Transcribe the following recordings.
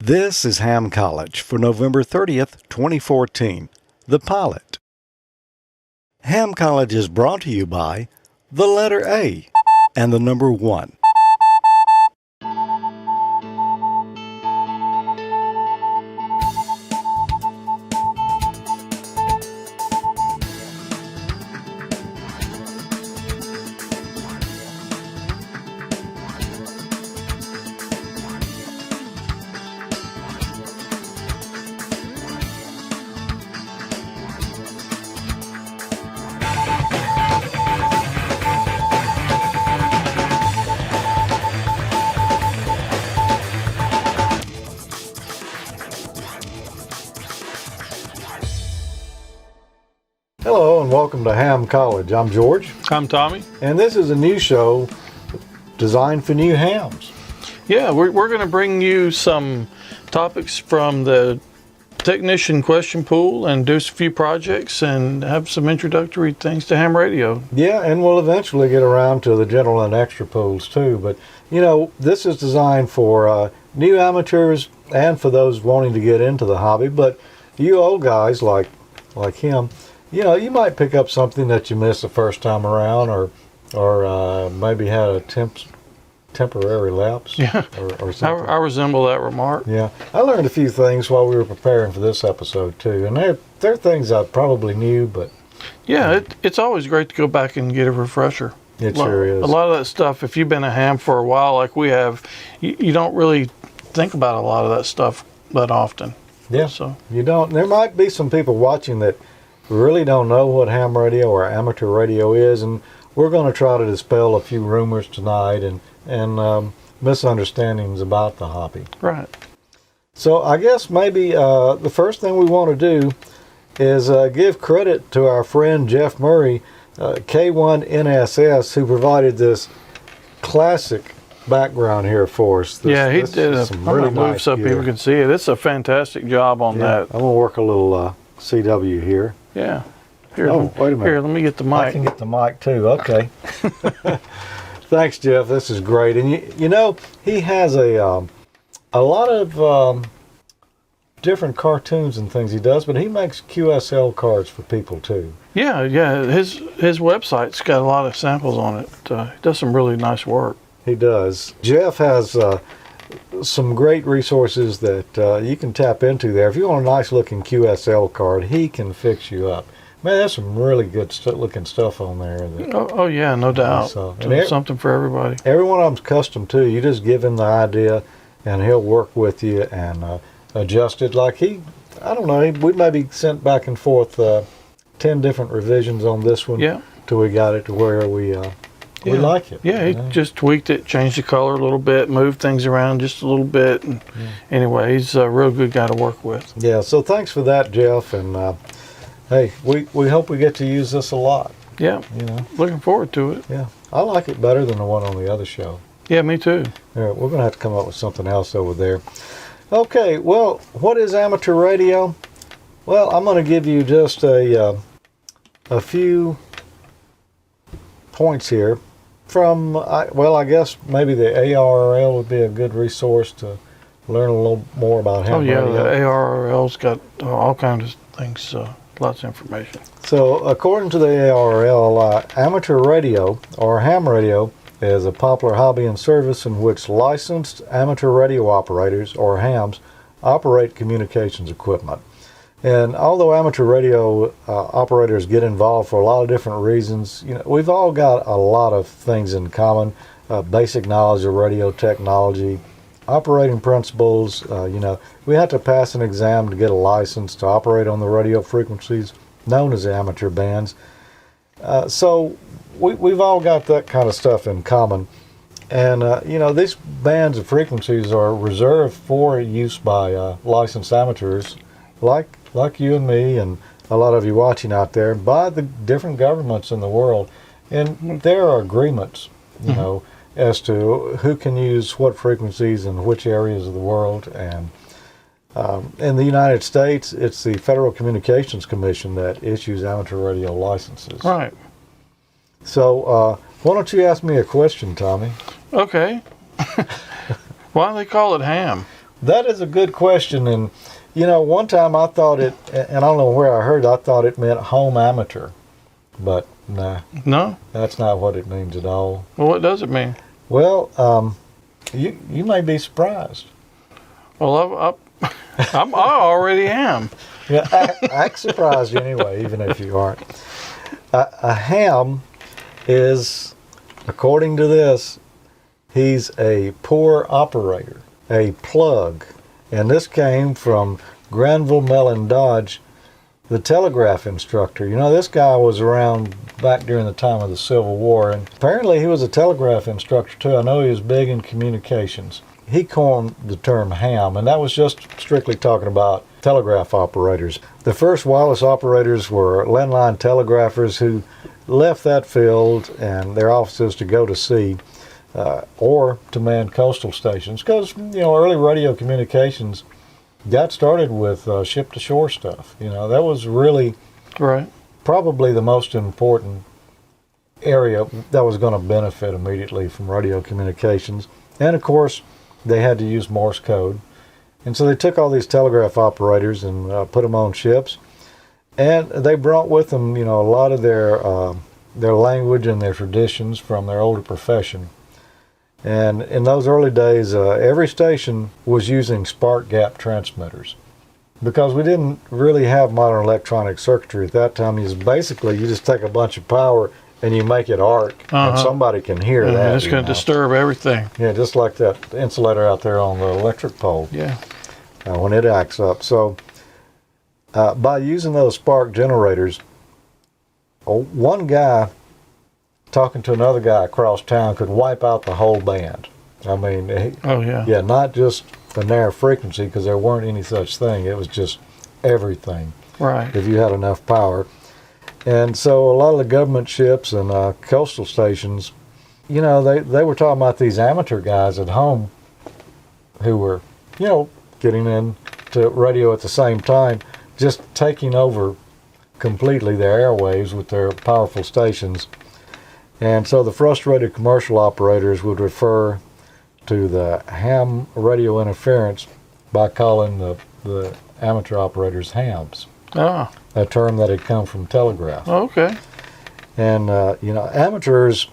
This is Ham College for November 30th, 2014, The Pilot. Ham College is brought to you by the letter A and the number 1. Hello and welcome to Ham College. I'm George. I'm Tommy. And this is a new show designed for new hams. Yeah, we're going to bring you some topics from the technician question pool and do a few projects and have some introductory things to ham radio. Yeah, and we'll eventually get around to the general and extra pools too. But, you know, this is designed for new amateurs and for those wanting to get into the hobby. But you old guys like him, you know, you might pick up something that you missed the first time around, or maybe had a temporary lapse. Yeah, or something. I resemble that remark. Yeah, I learned a few things while we were preparing for this episode too, and they're things I probably knew, but yeah, it's always great to go back and get a refresher. It sure is. A lot of that stuff, if you've been a ham for a while like we have, you don't really think about a lot of that stuff that often. Yeah, so you don't. There might be some people watching that really don't know what ham radio or amateur radio is, and we're going to try to dispel a few rumors tonight and misunderstandings about the hobby. Right. So I guess maybe the first thing we want to do is give credit to our friend Jeff Murray, K1NSS, who provided this classic background here for us. He did a really nice so people can see it. It's a fantastic job on that. I'm going to work a little CW here. Yeah. Here, wait a minute. Here, let me get the mic. I can get the mic too. Okay. Thanks, Jeff. This is great. And you know, he has a lot of different cartoons and things he does, but he makes QSL cards for people too. Yeah. His website's got a lot of samples on it. He does some really nice work. He does. Jeff has some great resources that you can tap into there. If you want a nice looking QSL card, he can fix you up. Man, there's some really good looking stuff on there. Oh yeah, no doubt. There's something for everybody. Every one of them's custom too. You just give him the idea and he'll work with you and adjust it. Like I don't know, we maybe sent back and forth 10 different revisions on this one. Yeah. Till we got it to where we like it. Yeah, he just tweaked it, changed the color a little bit, moved things around just a little bit. And anyway, he's a real good guy to work with. Yeah, so thanks for that, Jeff. And hey, we hope we get to use this a lot. Yeah, looking forward to it. Yeah, I like it better than the one on the other show. Yeah, me too. We're going to have to come up with something else over there. Okay, well, what is amateur radio? Well, I'm going to give you just a few points here. I guess maybe the ARRL would be a good resource to learn a little more about ham radio. Oh yeah, the ARRL's got all kinds of things, lots of information. So according to the ARRL, amateur radio or ham radio is a popular hobby and service in which licensed amateur radio operators or hams operate communications equipment. And although amateur radio operators get involved for a lot of different reasons, we've all got a lot of things in common. Basic knowledge of radio technology, operating principles. We have to pass an exam to get a license to operate on the radio frequencies known as amateur bands. So we've all got that kind of stuff in common. And, these bands of frequencies are reserved for use by licensed amateurs like you and me and a lot of you watching out there, by the different governments in the world. And there are agreements, as to who can use what frequencies in which areas of the world. And in the United States, it's the Federal Communications Commission that issues amateur radio licenses. Right. So why don't you ask me a question, Tommy? Okay. Why do they call it ham? That is a good question. And, one time I thought it, and I don't know where I heard it, I thought it meant home amateur. But, nah, No? that's not what it means at all. Well, what does it mean? Well, you may be surprised. Well, I already am. Yeah, act surprised anyway, even if you aren't. A ham is, according to this, he's a poor operator, a plug. And this came from Granville Mellon Dodge, the telegraph instructor. This guy was around back during the time of the Civil War, and apparently he was a telegraph instructor too. I know he was big in communications. He coined the term ham, and that was just strictly talking about telegraph operators. The first wireless operators were landline telegraphers who left that field and their offices to go to sea or to man coastal stations, because early radio communications got started with ship-to-shore stuff. That was really Right. probably the most important area that was going to benefit immediately from radio communications. And of course, they had to use Morse code. And so they took all these telegraph operators and put them on ships. And they brought with them, a lot of their language and their traditions from their older profession. And in those early days, every station was using spark gap transmitters, because we didn't really have modern electronic circuitry at that time. You just take a bunch of power and you make it arc, and somebody can hear that. It's going to disturb everything. Yeah, just like that insulator out there on the electric pole. Yeah. When it acts up. So by using those spark generators, one guy talking to another guy across town could wipe out the whole band. I mean, Oh, yeah. yeah, not just the narrow frequency, because there weren't any such thing. It was just everything Right. if you had enough power. And so a lot of the government ships and coastal stations, they were talking about these amateur guys at home who were, getting into radio at the same time, just taking over completely their airwaves with their powerful stations. And so the frustrated commercial operators would refer to the ham radio interference by calling the amateur operators hams, Ah, a term that had come from telegraph. okay. And, amateurs,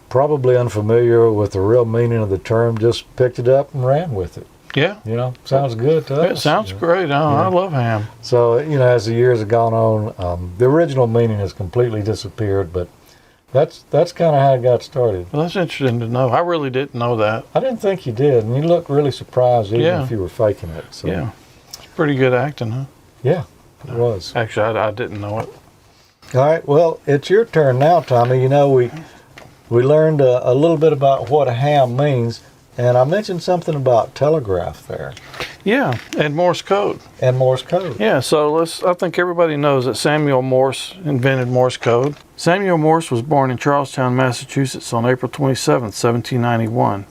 probably unfamiliar with the real meaning of the term, just picked it up and ran with it. Yeah. Sounds good to us. It sounds great. I love ham. So, as the years have gone on, the original meaning has completely disappeared, but that's kind of how it got started. Well, that's interesting to know. I really didn't know that. I didn't think you did, and you looked really surprised even Yeah. if you were faking it. So, Yeah. It's pretty good acting, huh? yeah, it was. Actually, I didn't know it. All right, well, it's your turn now, Tommy. We learned a little bit about what a ham means, and I mentioned something about telegraph there Yeah, and Morse code. and Morse code. Yeah, so I think everybody knows that Samuel Morse invented Morse code. Samuel Morse was born in Charlestown, Massachusetts on April 27, 1791.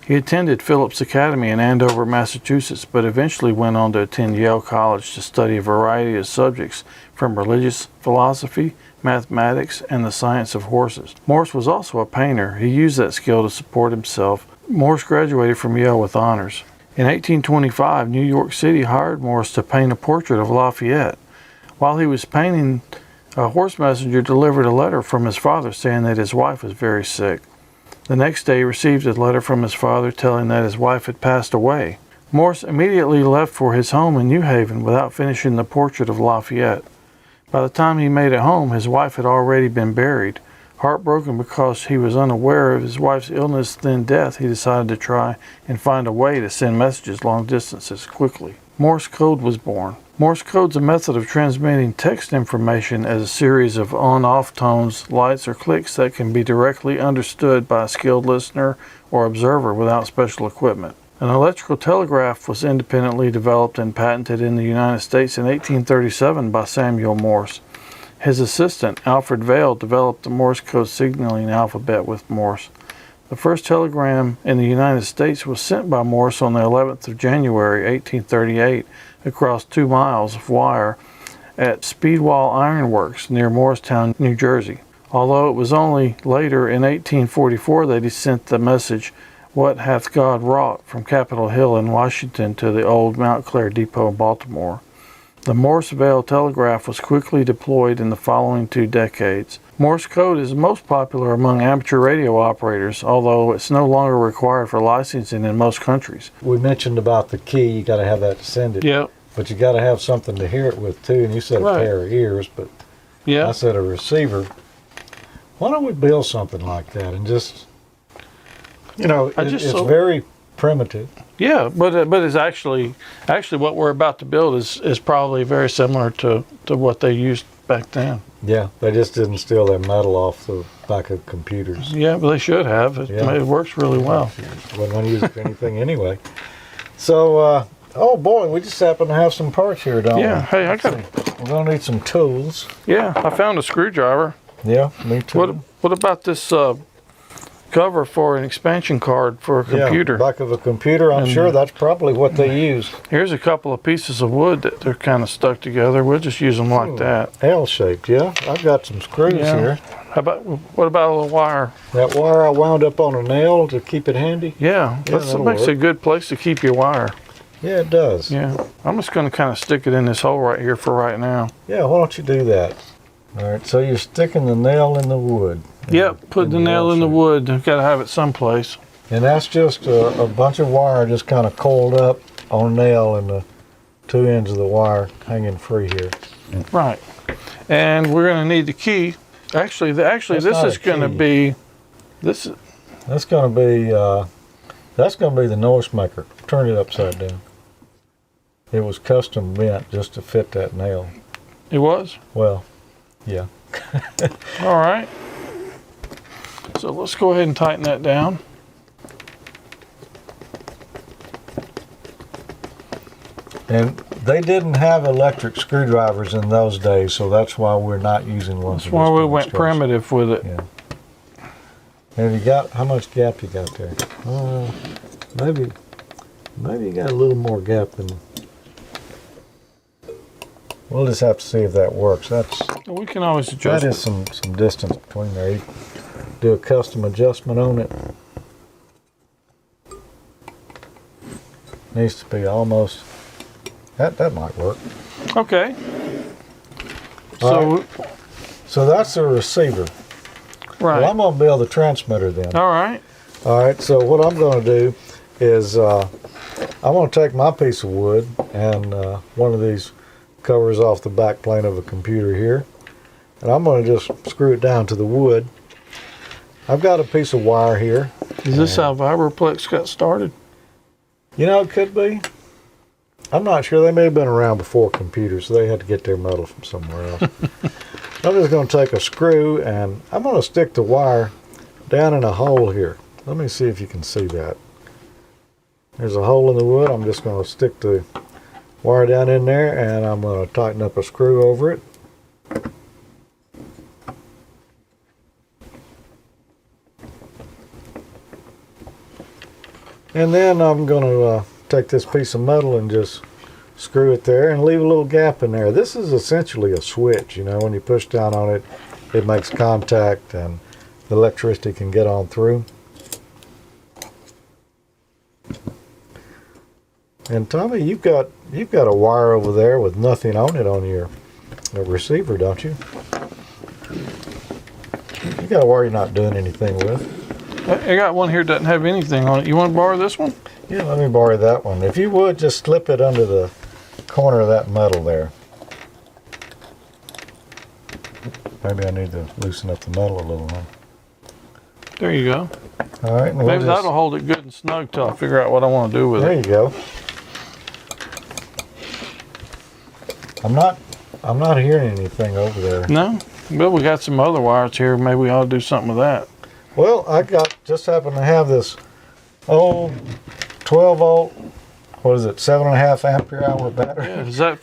He attended Phillips Academy in Andover, Massachusetts, but eventually went on to attend Yale College to study a variety of subjects from religious philosophy, mathematics, and the science of horses. Morse was also a painter. He used that skill to support himself. Morse graduated from Yale with honors. In 1825, New York City hired Morse to paint a portrait of Lafayette. While he was painting, a horse messenger delivered a letter from his father saying that his wife was very sick. The next day he received a letter from his father telling that his wife had passed away. Morse immediately left for his home in New Haven without finishing the portrait of Lafayette. By the time he made it home, his wife had already been buried. Heartbroken because he was unaware of his wife's illness then death, he decided to try and find a way to send messages long distances quickly. Morse code was born. Morse code's a method of transmitting text information as a series of on-off tones, lights, or clicks that can be directly understood by a skilled listener or observer without special equipment. An electrical telegraph was independently developed and patented in the United States in 1837 by Samuel Morse. His assistant, Alfred Vail, developed the Morse code signaling alphabet with Morse. The first telegram in the United States was sent by Morse on the 11th of January, 1838, across 2 miles of wire at Speedwell Iron Works near Morristown, New Jersey. Although it was only later in 1844 that he sent the message What Hath God Wrought from Capitol Hill in Washington to the old Mount Clair Depot in Baltimore. The Morse-Veil telegraph was quickly deployed in the following 2 decades. Morse code is most popular among amateur radio operators, although it's no longer required for licensing in most countries. We mentioned about the key, you got to have that to send it. Yep. But you got to have something to hear it with too, and you said Right. a pair of ears, but Yeah. I said a receiver. Why don't we build something like that and just, it's very primitive. Yeah, but it's actually what we're about to build is probably very similar to what they used back then. Yeah, they just didn't steal their metal off the back of computers. Yeah, but they should have. Yeah. It works really well. Wasn't going to use it for anything anyway. So, oh boy, we just happen to have some parts here, don't Yeah. we? Hey, I got. We're going to need some tools. Yeah, I found a screwdriver. Yeah, me too. What about this cover for an expansion card for a computer? Yeah, back of a computer. I'm sure that's probably what they use. Here's a couple of pieces of wood that they're kind of stuck together. We'll just use them like that. L-shaped, yeah. I've got some screws Yeah. here. What about a little wire? That wire I wound up on a nail to keep it handy. Yeah, that that'll makes work. a good place to keep your wire. Yeah, it does. Yeah, I'm just going to kind of stick it in this hole right here for right now. Yeah, why don't you do that? All right, so you're sticking the nail in the wood. Yep, put the nail in the L-shape. wood. Got to have it someplace. And that's just a bunch of wire just kind of coiled up on a nail and the 2 ends of the wire hanging free here. Right. And we're going to need the key. Actually, That's this not is a going to key. be this. That's going to be the noise maker. Turn it upside down. It was custom bent just to fit that nail. It was. Well, yeah. All right. So let's go ahead and tighten that down. And they didn't have electric screwdrivers in those days, so that's why we're not using ones. That's why we went primitive with it. Yeah. Have you got, how much gap you got there? Maybe you got a little more gap than. We'll just have to see if that works. We can always adjust. That is some distance between there. You do a custom adjustment on it. Needs to be almost. That might work. Okay. All So that's a receiver. Right. Well, I'm going to build the transmitter then. All right. All right, so what I'm going to do is I'm going to take my piece of wood and one of these covers off the back plane of a computer here, and I'm going to just screw it down to the wood. I've got a piece of wire here. Is this how Vibraplex got started? It could be. I'm not sure. They may have been around before computers, so they had to get their metal from somewhere else. I'm just going to take a screw and I'm going to stick the wire down in a hole here. Let me see if you can see that. There's a hole in the wood. I'm just going to stick the wire down in there and I'm going to tighten up a screw over it. And then I'm going to take this piece of metal and just screw it there and leave a little gap in there. This is essentially a switch. When you push down on it, it makes contact and the electricity can get on through. And Tommy, you've got a wire over there with nothing on it on your receiver, don't you? You got a wire you're not doing anything with. I got one here that doesn't have anything on it. You want to borrow this one? Yeah, let me borrow that one. If you would, just slip it under the corner of that metal there. Maybe I need to loosen up the metal a little, huh? There you go. All right. and we'll Maybe just- that'll hold it good and snug till I figure out what I want to do with There it. you go. I'm not hearing anything over there. No? But we got some other wires here. Maybe we ought to do something with that. Well, I just happen to have this old 12 volt, what is it, 7.5 ampere hour battery. Yeah, is that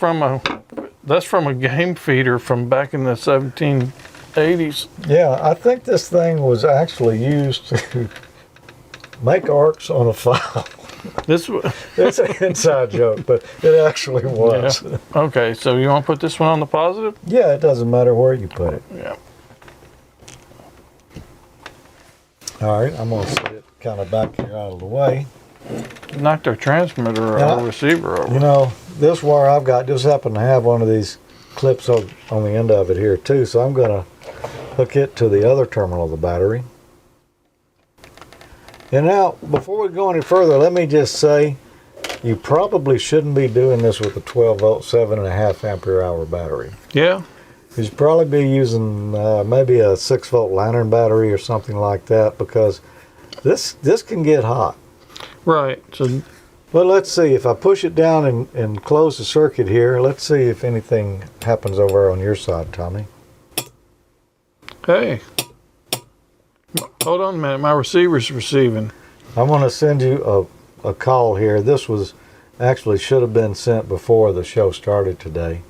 that's from a game feeder from back in the 1780s. Yeah, I think this thing was actually used to make arcs on a file. This It's an inside joke, but it actually was. Yeah. Okay, so you want to put this one on the positive? Yeah, it doesn't matter where you put it. Yeah. All right, I'm going to set it kind of back here out of the way. Knocked our transmitter Yeah. or receiver over. You know, this wire I've got just happened to have one of these clips on the end of it here too, so I'm going to hook it to the other terminal of the battery. And now, before we go any further, let me just say, you probably shouldn't be doing this with a 12 volt, 7.5 ampere hour battery. Yeah. You should probably be using maybe a 6 volt lantern battery or something like that, because this can get hot. Right. So Well, let's see. If I push it down and close the circuit here, let's see if anything happens over on your side, Tommy. hey. Hold on a minute. My receiver's receiving. I'm going to send you a call here. This was actually should have been sent before the show started today.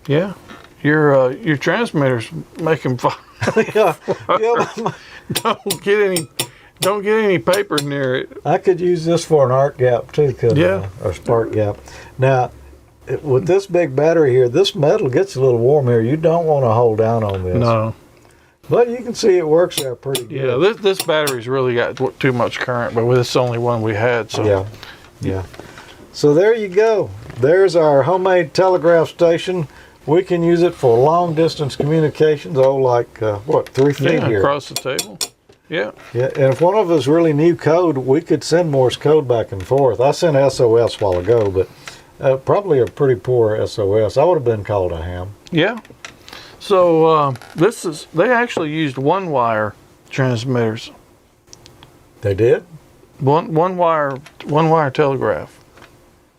Yeah. Your transmitter's making fire. yeah, yeah. Don't get any paper near it. I could use this for an arc gap too, Yeah. or spark gap. Now, with this big battery here, this metal gets a little warm here. You don't want to hold down on this. No. But you can see it works there pretty good. Yeah, this battery's really got too much current, but this is the only one we had. So Yeah, yeah. So there you go. There's our homemade telegraph station. We can use it for long distance communications. Oh, like 3 feet yeah, here. across the table. Yeah. Yeah, and if one of us really knew code, we could send Morse code back and forth. I sent SOS a while ago, but probably a pretty poor SOS. I would have been called a ham. Yeah. So they actually used one wire transmitters. They did? One wire telegraph.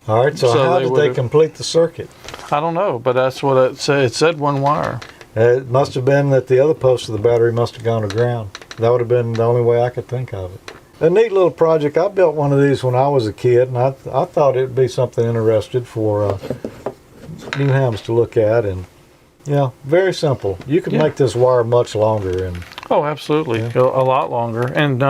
All right, so how they did they would've- complete the circuit? I don't know, but that's what it said. It said one wire. It must have been that the other post of the battery must have gone to ground. That would have been the only way I could think of it. A neat little project. I built one of these when I was a kid, and I thought it would be something interesting for new hams to look at. And yeah, very simple. You can Yeah. make this wire much longer. And Oh, absolutely. A lot longer. And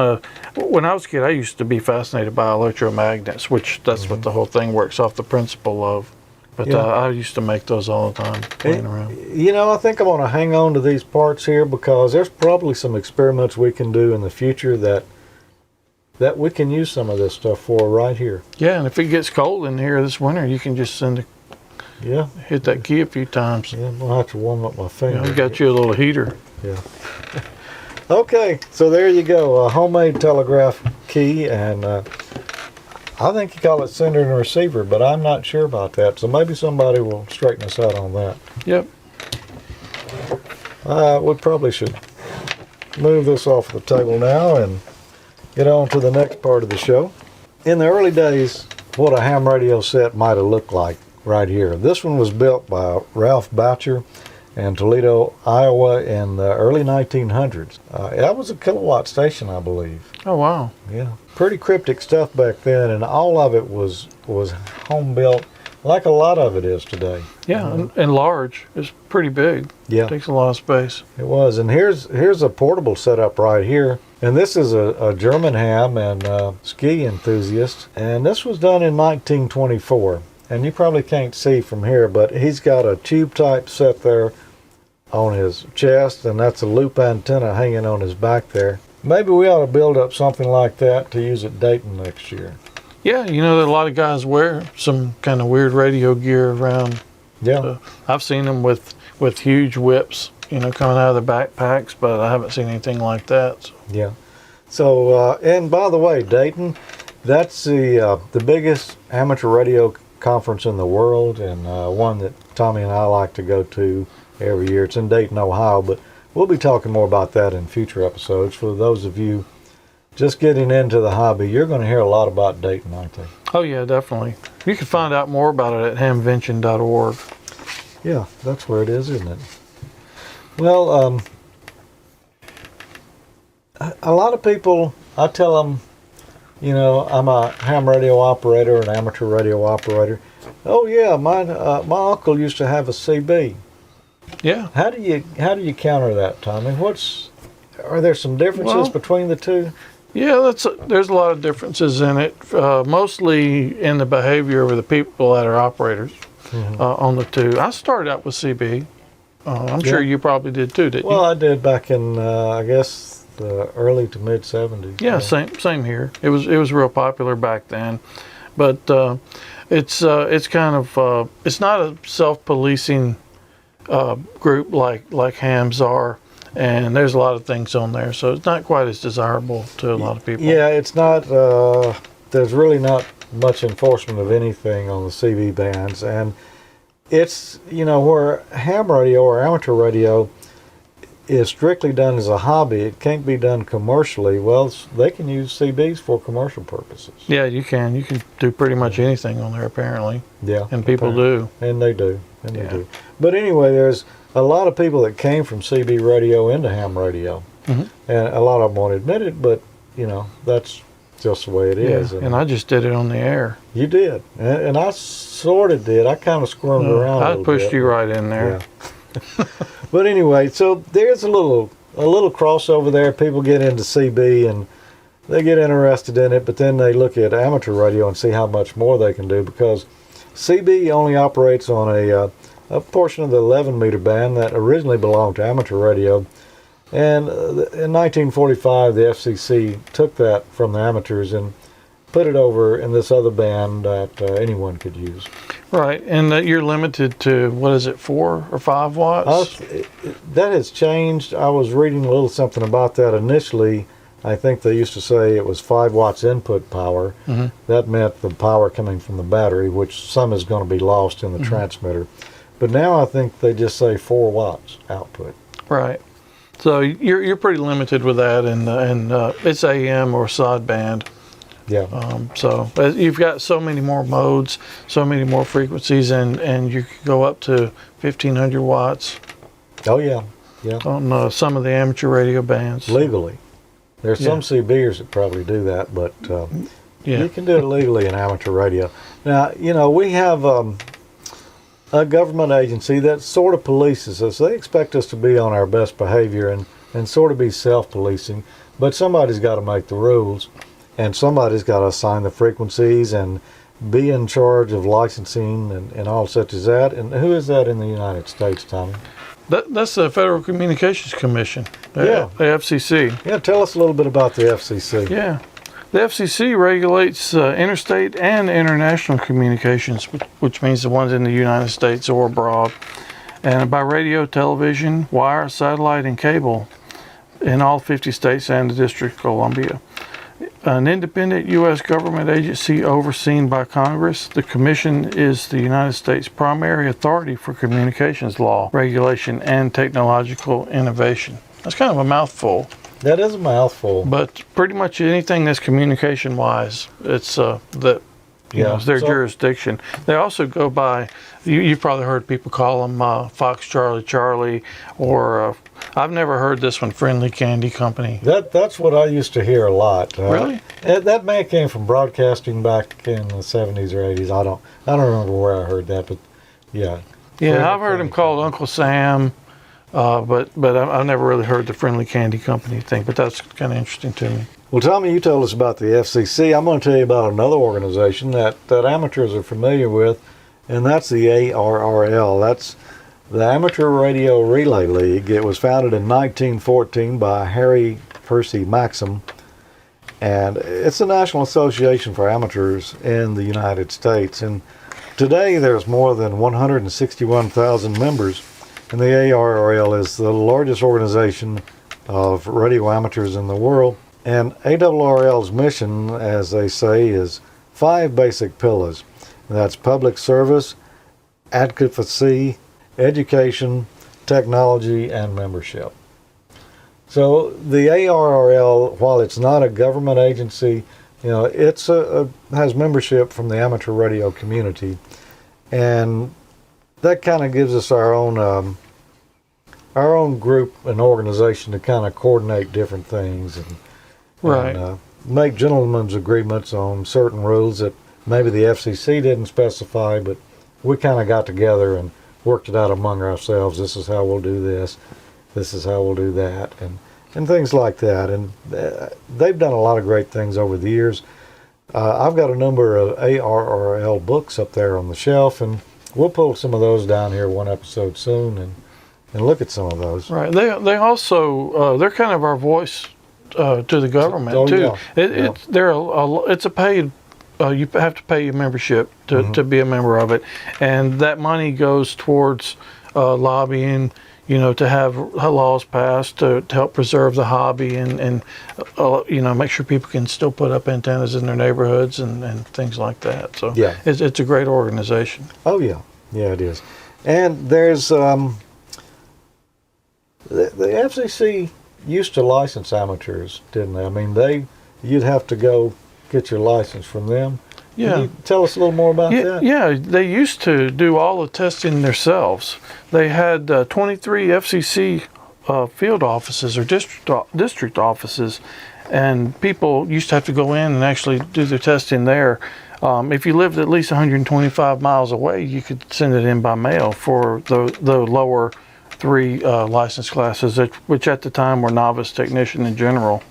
when I was a kid, I used to be fascinated by electromagnets, which that's what the whole thing works off the principle of. But Yeah. I used to make those all the time, playing around. you know, I think I'm going to hang on to these parts here because there's probably some experiments we can do in the future that we can use some of this stuff for right here. Yeah, and if it gets cold in here this winter, you can just Yeah, hit that key a few times. yeah. I'm gonna have to warm up my You finger. know, we got you a little heater. Yeah. Okay, so there you go, a homemade telegraph key, and I think you call it sender and receiver, but I'm not sure about that. So maybe somebody will straighten us out on that. Yep. We probably should move this off the table now and get on to the next part of the show. In the early days, what a ham radio set might have looked like right here. This one was built by Ralph Boucher in Toledo, Iowa in the early 1900s. That was a kilowatt station, I believe. Oh, wow. Yeah, pretty cryptic stuff back then, and all of it was home built, like a lot of it is today. Yeah, and large. It's pretty big. Yeah, Takes a lot of space. it was. And here's a portable setup right here, and this is a German ham and ski enthusiast, and this was done in 1924. And you probably can't see from here, but he's got a tube type set there on his chest, and that's a loop antenna hanging on his back there. Maybe we ought to build up something like that to use at Dayton next year. Yeah, you know that a lot of guys wear some kind of weird radio gear around. Yeah. I've seen them with huge whips, you know, coming out of their backpacks, but I haven't seen anything like that. So. Yeah. So, and by the way, Dayton, that's the biggest amateur radio conference in the world, and one that Tommy and I like to go to every year. It's in Dayton, Ohio, but we'll be talking more about that in future episodes. For those of you just getting into the hobby, you're going to hear a lot about Dayton, aren't you? Oh, yeah, definitely. You can find out more about it at hamvention.org. Yeah, that's where it is, isn't it? Well, a lot of people, I tell them, you know, I'm a ham radio operator, an amateur radio operator. Oh yeah, my uncle used to have a CB. Yeah. How do you counter that, Tommy? Are there some differences Well, between the two? Yeah, there's a lot of differences in it, mostly in the behavior of the people that are operators on the two. I started out with CB, I'm sure you probably did too, didn't Well, you? I did back in, I guess, the early to mid 70s. Yeah, same here. It was real popular back then, but it's kind of it's not a self-policing group like hams are, and there's a lot of things on there, so it's not quite as desirable to a lot of people. Yeah, it's not, there's really not much enforcement of anything on the CB bands. And it's, where ham radio or amateur radio is strictly done as a hobby, it can't be done commercially. Well, they can use CBs for commercial purposes. Yeah, you can do pretty much anything on there apparently, Yeah. and people do. And they do. And Yeah. they do. But anyway, there's a lot of people that came from CB radio into ham radio. Mhm. And a lot of them won't admit it, but, that's just the way it is. Yeah, and I just did it on the air. You did. And I sort of did. I kind of squirmed around a I little pushed bit. you right in there. Yeah. But anyway, so there's a little crossover there. People get into CB and they get interested in it, but then they look at amateur radio and see how much more they can do, because CB only operates on a portion of the 11 meter band that originally belonged to amateur radio. And in 1945, the FCC took that from the amateurs and put it over in this other band that anyone could use. Right, and that you're limited to, what is it, 4 or 5 watts? That has changed. I was reading a little something about that initially. I think they used to say it was 5 watts input power. Mm-hmm. That meant the power coming from the battery, which some is going to be lost in the transmitter. But now I think they just say 4 watts output. Right. So you're pretty limited with that, and it's AM or sideband. Yeah. So you've got so many more modes, so many more frequencies, and you can go up to 1,500 watts Oh, yeah. Yeah. on some of the amateur radio bands. Legally. There's Yeah. some CBers that probably do that, but Yeah. you can do it legally in amateur radio. Now, we have a government agency that sort of polices us. They expect us to be on our best behavior and sort of be self-policing, but somebody's got to make the rules, and somebody's got to assign the frequencies and be in charge of licensing and all such as that. And who is that in the United States, Tommy? That's the Federal Communications Commission, Yeah. the FCC. Yeah, tell us a little bit about the FCC. Yeah. The FCC regulates interstate and international communications, which means the ones in the United States or abroad, and by radio, television, wire, satellite, and cable in all 50 states and the District of Columbia. An independent U.S. government agency overseen by Congress, the Commission is the United States' primary authority for communications law, regulation, and technological innovation. That's kind of a mouthful. That is a mouthful. But pretty much anything that's communication-wise, it's that it's their So- jurisdiction. They also go by. You've probably heard people call them Fox Charlie Charlie, or I've never heard this one, Friendly Candy Company. That's what I used to hear a lot. Really? That may have came from broadcasting back in the 70s or 80s. I don't remember where I heard that, but yeah. Yeah, I've heard him called Uncle Sam, but I've never really heard the Friendly Candy Company thing. But that's kind of interesting to me. Well, Tommy, you told us about the FCC. I'm going to tell you about another organization that amateurs are familiar with, and that's the ARRL. That's the Amateur Radio Relay League. It was founded in 1914 by Harry Percy Maxim, and it's the National Association for Amateurs in the United States. And today there's more than 161,000 members, and the ARRL is the largest organization of radio amateurs in the world. And ARRL's mission, as they say, is 5 basic pillars. That's public service, advocacy, education, technology, and membership. So the ARRL, while it's not a government agency, it's has membership from the amateur radio community, and that kind of gives us our own group and organization to kind of coordinate different things and Right. make gentlemen's agreements on certain rules that maybe the FCC didn't specify, but we kind of got together and worked it out among ourselves. This is how we'll do this. This is how we'll do that, and things like that. And they've done a lot of great things over the years. I've got a number of ARRL books up there on the shelf, and we'll pull some of those down here one episode soon and look at some of those. Right. They also they're kind of our voice to the government Oh, too. yeah. It's a paid. You have to pay your membership to be a member of it, and that money goes towards lobbying. To have laws passed to help preserve the hobby and make sure people can still put up antennas in their neighborhoods and things like that. So Yeah. it's a great organization. Oh yeah, yeah it is. And there's the FCC used to license amateurs, didn't they? I mean, you'd have to go get your license from them. Yeah. Can you tell us a little more about that? Yeah, they used to do all the testing themselves. They had 23 FCC field offices or district offices, and people used to have to go in and actually do their testing there. If you lived at least 125 miles away, you could send it in by mail for the lower three license classes, which at the time were novice, technician, and general.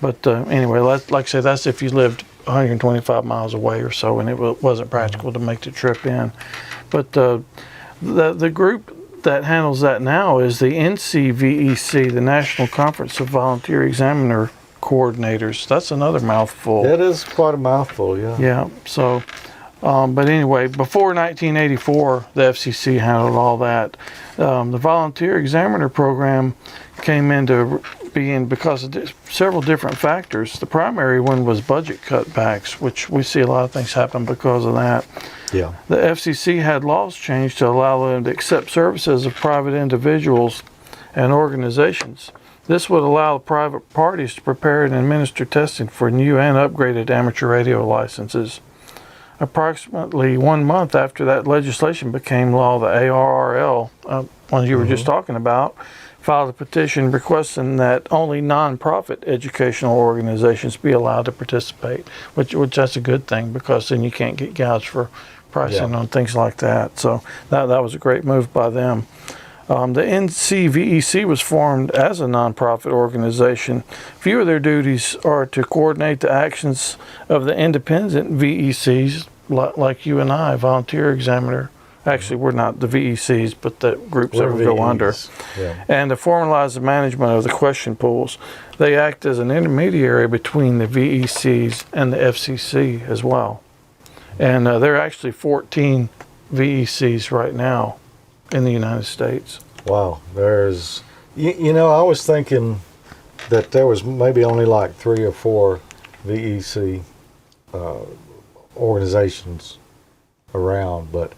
But anyway, like I said, that's if you lived 125 miles away or so, and it wasn't practical to make the trip in. But the group that handles that now is the NCVEC, the National Conference of Volunteer Examiner Coordinators. That's another mouthful. That is quite a mouthful, yeah. Yeah. So, but anyway, before 1984, the FCC handled all that. The Volunteer Examiner Program came into being because of several different factors. The primary one was budget cutbacks, which we see a lot of things happen because of that. Yeah. The FCC had laws changed to allow them to accept services of private individuals and organizations. This would allow private parties to prepare and administer testing for new and upgraded amateur radio licenses. Approximately 1 month after that legislation became law, the ARRL, one you were just talking about, filed a petition requesting that only nonprofit educational organizations be allowed to participate, which that's a good thing because then you can't get gouged for pricing on things like that. So that was a great move by them. The NCVEC was formed as a nonprofit organization. Few of their duties are to coordinate the actions of the independent VECs, like you and I, Volunteer Examiner. Actually, we're not the VECs, but the groups that we go under. Yeah. And to formalize the management of the question pools. They act as an intermediary between the VECs and the FCC as well. And there are actually 14 VECs right now in the United States. Wow. There's, I was thinking that there was maybe only like 3 or 4 VEC organizations around, but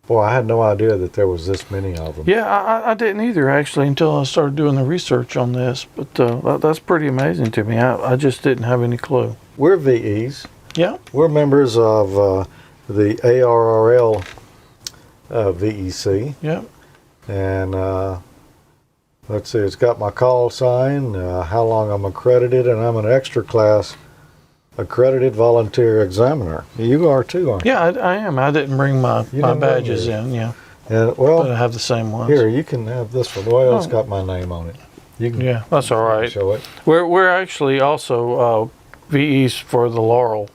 boy, I had no idea that there was this many of them. Yeah, I didn't either actually until I started doing the research on this, but that's pretty amazing to me. I just didn't have any clue. We're VEs. Yeah. We're members of the ARRL VEC. Yeah. And let's see, it's got my call sign, how long I'm accredited, and I'm an extra class accredited volunteer examiner. You are too, aren't you? Yeah, I am. I didn't bring my didn't badges bring in, yeah. And, But I have the same ones. here, you can have this one. Well, it's Oh. got my name on it. You can Yeah, that's all right. show it. We're actually also VEs for the Laurel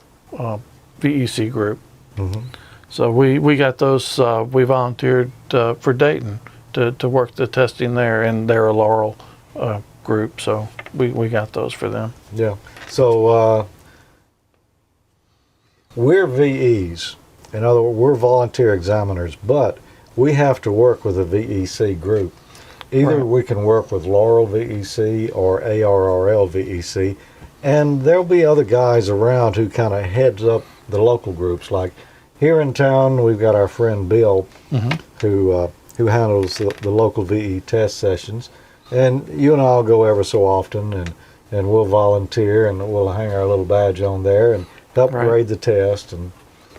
VEC group. Mhm. So we got those. We volunteered for Dayton to work the testing there, and they're a Laurel group. So we got those for them. Yeah. So we're VEs. In other words, we're volunteer examiners, but we have to work with a VEC group. Either Right. we can work with Laurel VEC or ARRL VEC, and there'll be other guys around who kind of heads up the local groups. Like here in town, we've got our friend Bill, who handles the local VE test sessions, and you and I'll go ever so often, and we'll volunteer and we'll hang our little badge on there and help Right. grade the test and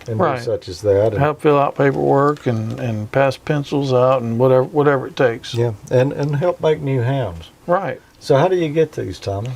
Right. do such as that. And, Help fill out paperwork and pass pencils out and whatever it takes. yeah, and help make new hams. Right. So how do you get these, Tommy?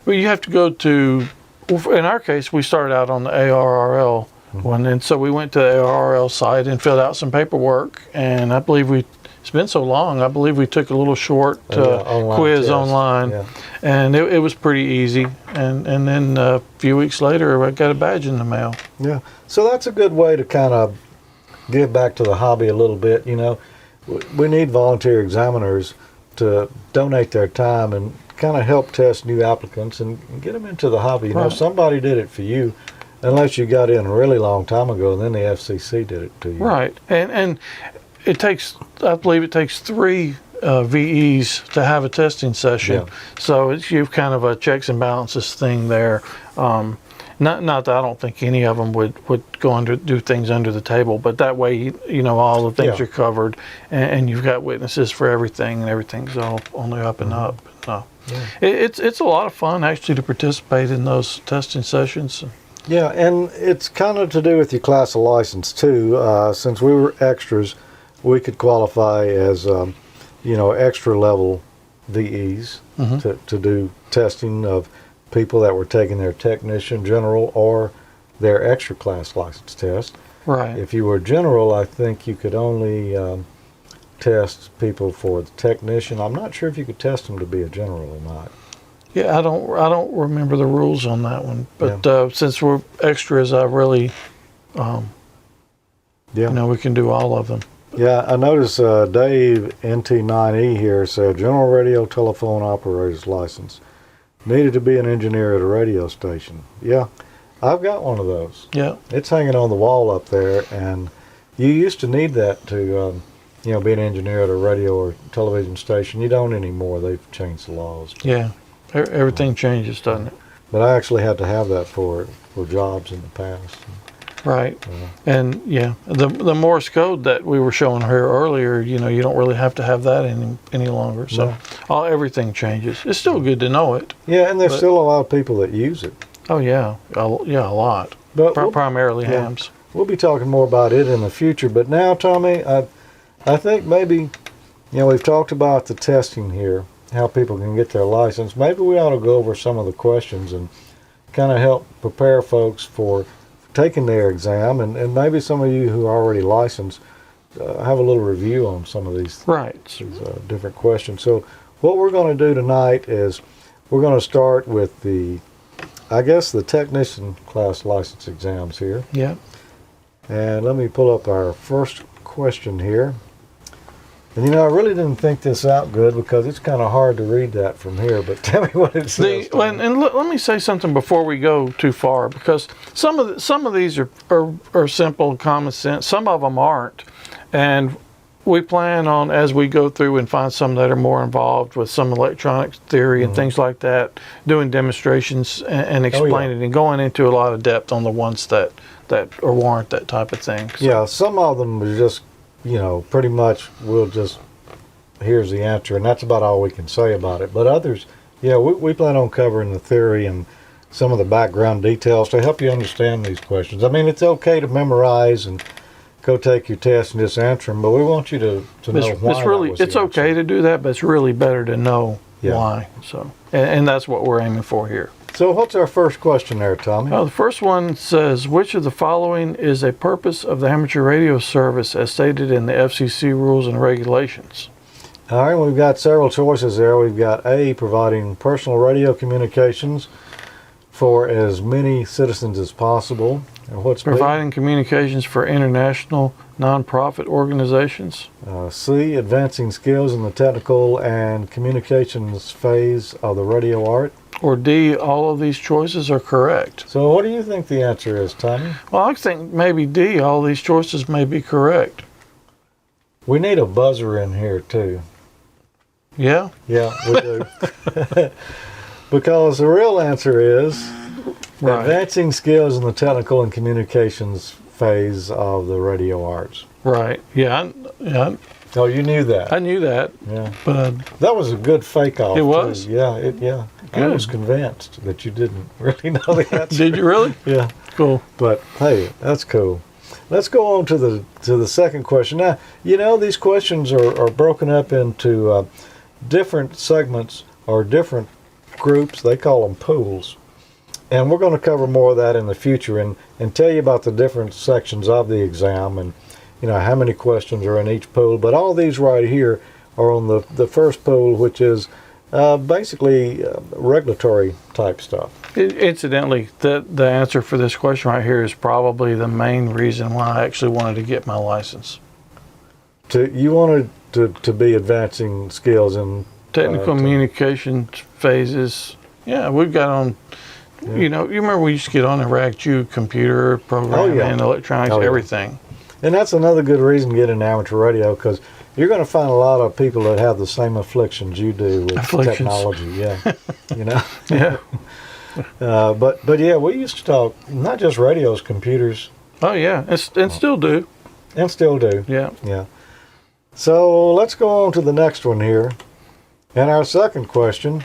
Well, you have to go to. In our case, we started out on the ARRL one, and so we went to the ARRL site and filled out some paperwork. And I believe it's been so long. I believe we took a little short Online quiz test. online, Yeah. and it was pretty easy. And then a few weeks later, I got a badge in the mail. Yeah. So that's a good way to kind of give back to the hobby a little bit. we need volunteer examiners to donate their time and kind of help test new applicants and get them into the hobby. You know, Right. somebody did it for you, unless you got in a really long time ago, and then the FCC did it to you. Right, and it takes, I believe it takes 3 VEs to have a testing session. Yeah. So it's you've kind of a checks and balances thing there. Not that I don't think any of them would go under do things under the table, but that way you know all the things Yeah. are covered, and you've got witnesses for everything, and everything's all on the up and up. So it's a lot of fun actually to participate in those testing sessions. Yeah, and it's kind of to do with your class of license too. Since we were extras, we could qualify as extra level VEs to do testing of people that were taking their technician, general, or their extra class license test. Right. If you were general, I think you could only test people for the technician. I'm not sure if you could test them to be a general or not. Yeah, I don't remember the rules on that one, but since we're extras, I really, Yeah. we can do all of them. Yeah, I notice Dave NT9E here said general radio telephone operator's license. Needed to be an engineer at a radio station. Yeah, I've got one of those. Yeah, It's hanging on the wall up there, and you used to need that to, be an engineer at a radio or television station. You don't anymore. They've changed the laws. yeah. Everything changes, doesn't it? But I actually had to have that for jobs in the past. Right. And yeah, the Morse code that we were showing here earlier, you don't really have to have that any longer. So everything changes. It's still good to know it. Yeah, and there's still a lot of people that use it. Oh yeah, a lot. But Primarily yeah. hams. We'll be talking more about it in the future. But now, Tommy, I think maybe, we've talked about the testing here, how people can get their license. Maybe we ought to go over some of the questions and kind of help prepare folks for taking their exam. And maybe some of you who are already licensed have a little review on some of these, Right. these different questions. So what we're going to do tonight is we're going to start with the technician class license exams here. Yeah. And let me pull up our first question here. And I really didn't think this out good because it's kind of hard to read that from here, but tell me what it says. Let me say something before we go too far, because some of these are simple, common sense. Some of them aren't, and we plan on, as we go through and find some that are more involved with some electronics theory and things like that, doing demonstrations and explaining and going into a lot of depth on the ones that or warrant that type of thing. So, Yeah, some of them are just, pretty much here's the answer, and that's about all we can say about it. But others, we plan on covering the theory and some of the background details to help you understand these questions. I mean, it's okay to memorize and go take your test and just answer them, but we want you to know why it's okay to do that, but it's really better to know Yeah. why. So, and that's what we're aiming for here. So what's our first question there, Tommy? The first one says, which of the following is a purpose of the amateur radio service as stated in the FCC rules and regulations? All right, we've got several choices there. We've got A, providing personal radio communications for as many citizens as possible. And what's B? Providing communications for international nonprofit organizations. C, advancing skills in the technical and communications phase of the radio art. Or D, all of these choices are correct. So what do you think the answer is, Tommy? Well, I think maybe D, all these choices may be correct. We need a buzzer in here too. Yeah? Yeah, we do. Because the real answer is Right. advancing skills in the technical and communications phase of the radio arts. Right. Yeah. Oh, you knew that. I knew that, Yeah. but That was a good fake off. It too. was? Yeah, I Good. was convinced that you didn't really know the answer. did you really? Yeah. Cool. But hey, that's cool. Let's go on to the second question. Now, these questions are broken up into different segments or different groups. They call them pools. And we're going to cover more of that in the future and tell you about the different sections of the exam and how many questions are in each pool. But all these right here are on the first pool, which is basically regulatory type stuff. Incidentally, the answer for this question right here is probably the main reason why I actually wanted to get my license. You wanted to be advancing skills in Technical communication phases. Yeah, we've got on. Yeah. You remember we used to get on the RACJU computer programming, electronics, Oh, yeah. everything. And that's another good reason to get into amateur radio, because you're going to find a lot of people that have the same afflictions you do with Afflictions. technology. Yeah, Yeah. But yeah, we used to talk not just radios, computers, Oh yeah, and still do. and still do. Yeah. Yeah. So let's go on to the next one here. And our second question: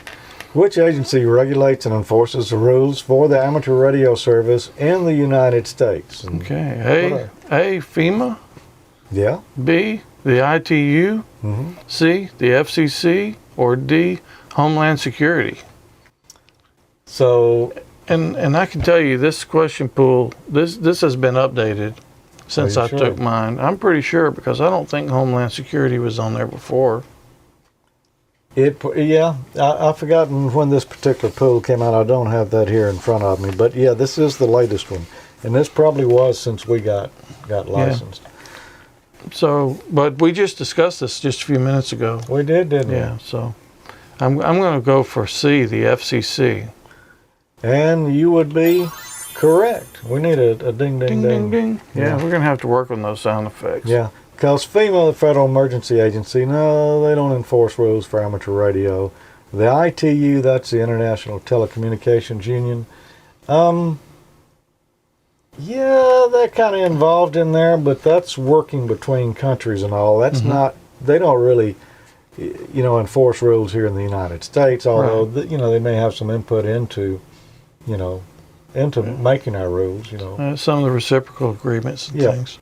which agency regulates and enforces the rules for the amateur radio service in the United States? And Okay. A, FEMA. Yeah. B, the ITU. hmm C, the FCC. Or D, Homeland Security. So And I can tell you this question pool, this has been updated since you I sure? took mine. I'm pretty sure because I don't think Homeland Security was on there before. I've forgotten when this particular pool came out. I don't have that here in front of me, but yeah, this is the latest one, and this probably was since we got licensed. So, but we just discussed this just a few minutes ago. We did, didn't Yeah, so I'm going to go for C, the FCC. we? And you would be correct. We need a ding, ding, Ding, ding, ding. Yeah, Yeah. we're going to have to work on those sound effects. Yeah, because FEMA, the Federal Emergency Agency, no, they don't enforce rules for amateur radio. The ITU, that's the International Telecommunications Union. Yeah, they're kind of involved in there, but that's working between countries and all. That's not. They don't really, enforce rules here in the United States. Although they may have some input into making our rules. Some of the reciprocal agreements and Yeah. things.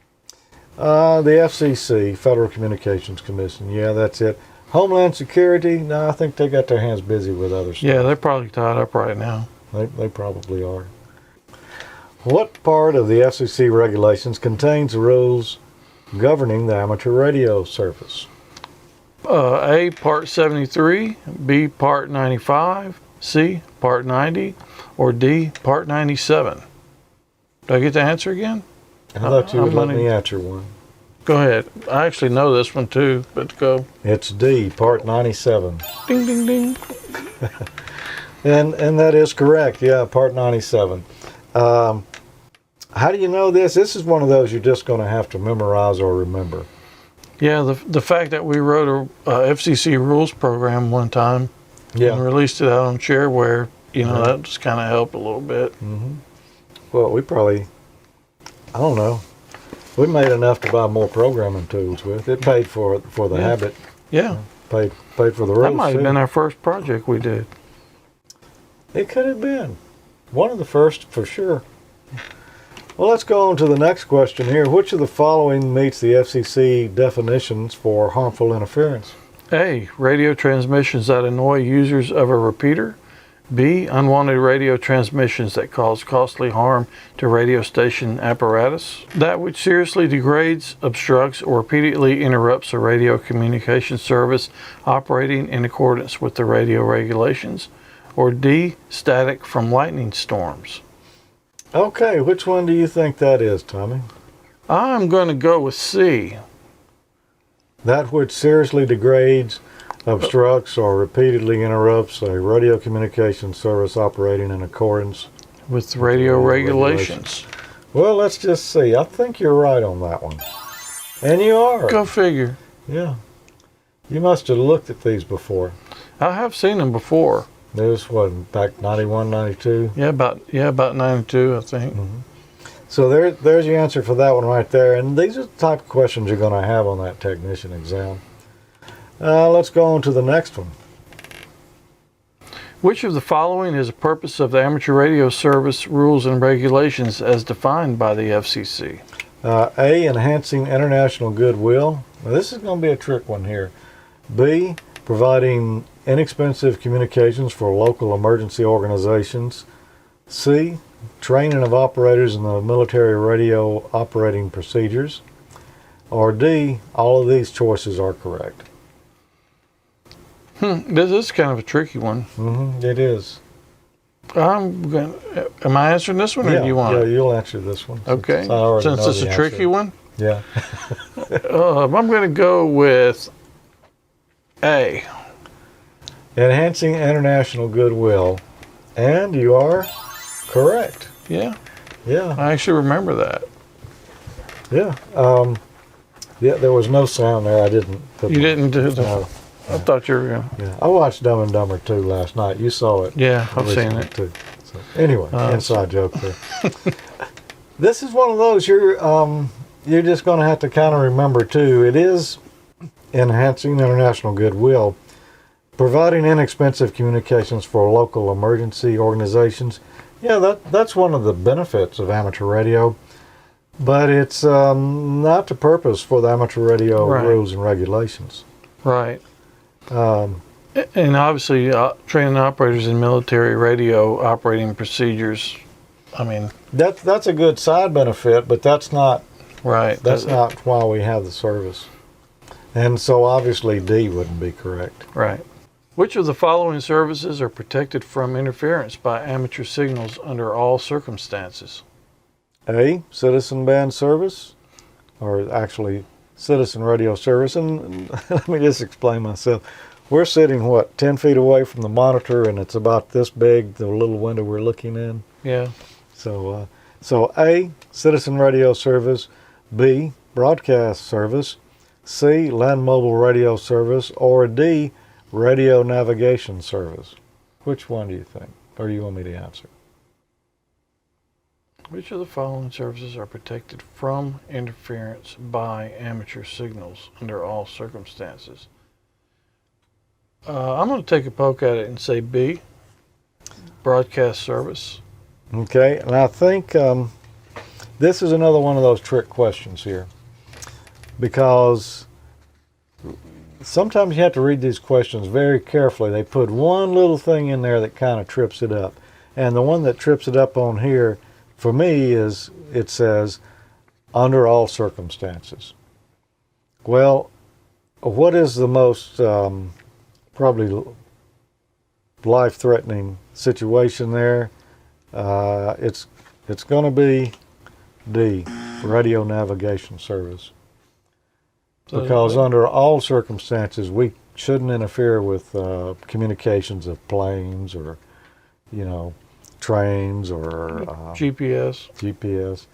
The FCC, Federal Communications Commission. Yeah, that's it. Homeland Security. No, I think they got their hands busy with other stuff. Yeah, they're probably tied up right now. They probably are. What part of the FCC regulations contains the rules governing the amateur radio service? A, Part 73, B, Part 95, C, Part 90, or D, Part 97. Do I get the answer again? I thought you would I'm let gonna- me answer one. Go ahead. I actually know this one too, but go. It's D, Part 97. Ding, ding, ding. And that is correct. Yeah, Part 97. How do you know this? This is one of those you're just going to have to memorize or remember. Yeah, the fact that we wrote a FCC rules program one time and Yeah. released it out on shareware, that just kind of helped a little bit. Well, we probably, I don't know. We made enough to buy more programming tools with. It paid for the Yeah. habit. Yeah, Paid for the rules. that might have too. been our first project we did. It could have been. One of the first for sure. Well, let's go on to the next question here. Which of the following meets the FCC definitions for harmful interference? A, radio transmissions that annoy users of a repeater. B, unwanted radio transmissions that cause costly harm to radio station apparatus. That which seriously degrades, obstructs, or repeatedly interrupts a radio communication service operating in accordance with the radio regulations. Or D, static from lightning storms. Okay, which one do you think that is, Tommy? I'm going to go with C. That which seriously degrades, obstructs, or repeatedly interrupts a radio communication service operating in accordance. With radio regulations. Well, let's just see. I think you're right on that one. And you are. Go figure. Yeah. You must have looked at these before. I have seen them before. There's what, back 91, 92? Yeah, about 92, I think. So there's your answer for that one right there. And these are the type of questions you're going to have on that technician exam. Let's go on to the next one. Which of the following is the purpose of the amateur radio service rules and regulations as defined by the FCC? A, enhancing international goodwill. Now, this is going to be a trick one here. B, providing inexpensive communications for local emergency organizations. C, training of operators in the military radio operating procedures. Or D, all of these choices are correct. This is kind of a tricky one. It is. Am I answering this one or do you want Yeah, it? you'll answer this one. Okay. Since I already Since know it's the a tricky answer. one? Yeah. I'm going to go with A. Enhancing international goodwill. And you are correct. Yeah, Yeah. I actually remember that. Yeah. Yeah, there was no sound there. I didn't put You didn't do the. No. I thought you were going to. Yeah. I watched Dumb and Dumber 2 last night. You saw it. Yeah, I've seen recently, it. too. So, anyway, Uh, inside joke there. This is one of those you're just going to have to kind of remember too. It is enhancing international goodwill, providing inexpensive communications for local emergency organizations. Yeah, that's one of the benefits of amateur radio, but it's not the purpose for the amateur radio Right. rules and regulations. Right. Um, And obviously, training operators in military radio operating procedures. I mean, that's a good side benefit, but that's not right. not why we have the service. And so obviously D wouldn't be correct. Right. Which of the following services are protected from interference by amateur signals under all circumstances? A, citizen band service, or actually citizen radio service. And let me just explain myself. We're sitting, 10 feet away from the monitor, and it's about this big, the little window we're looking in. Yeah. So A, citizen radio service, B, broadcast service, C, land mobile radio service, or D, radio navigation service. Which one do you think? Or do you want me to answer? Which of the following services are protected from interference by amateur signals under all circumstances? I'm going to take a poke at it and say B, broadcast service. Okay, and I think this is another one of those trick questions here, because sometimes you have to read these questions very carefully. They put one little thing in there that kind of trips it up, and the one that trips it up on here for me is it says under all circumstances. Well, what is the most probably life-threatening situation there? It's going to be D, radio navigation service. So- Because under all circumstances, we shouldn't interfere with communications of planes or, trains or GPS. GPS.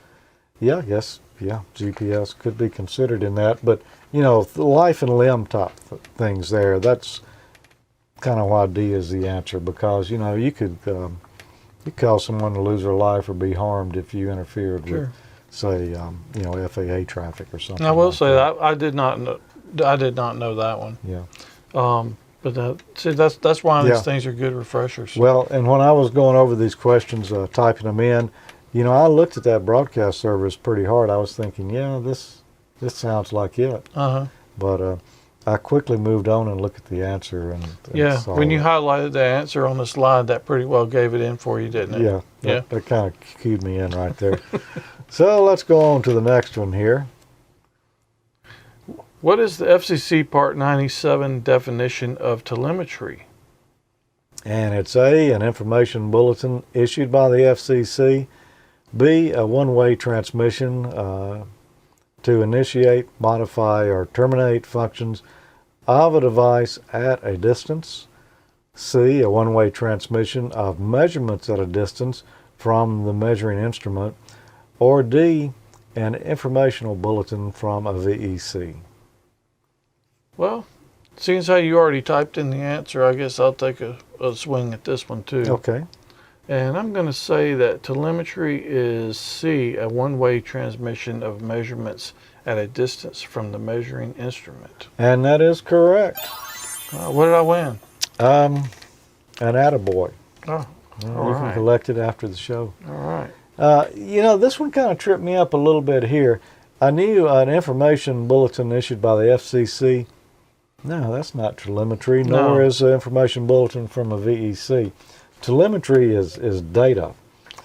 Yeah, I guess, GPS could be considered in that. But, the life and limb type things there, that's kind of why D is the answer. Because, you could cause someone to lose their life or be harmed if you interfered Sure. with, say, FAA traffic or something. I will like say that. that I did not know that one. Yeah. But that's why Yeah. these things are good refreshers. Well, and when I was going over these questions, typing them in, I looked at that broadcast service pretty hard. I was thinking, yeah, this sounds like it. Uh-huh. But I quickly moved on and looked at the answer. And Yeah, saw when you it. highlighted the answer on the slide, that pretty well gave it in for you, didn't it? Yeah, Yeah. that kind of cued me in right there. So let's go on to the next one here. What is the FCC Part 97 definition of telemetry? And it's A, an information bulletin issued by the FCC. B, a one-way transmission to initiate, modify, or terminate functions of a device at a distance. C, a one-way transmission of measurements at a distance from the measuring instrument. Or D, an informational bulletin from a VEC. Well, seeing as how you already typed in the answer, I guess I'll take a swing at this one too. Okay. And I'm going to say that telemetry is C, a one-way transmission of measurements at a distance from the measuring instrument. And that is correct. What did I win? An attaboy. Oh, You all can right. collect it after the show. All right. This one kind of tripped me up a little bit here. I knew an information bulletin issued by the FCC. No, that's not telemetry, nor No. is an information bulletin from a VEC. Telemetry is data.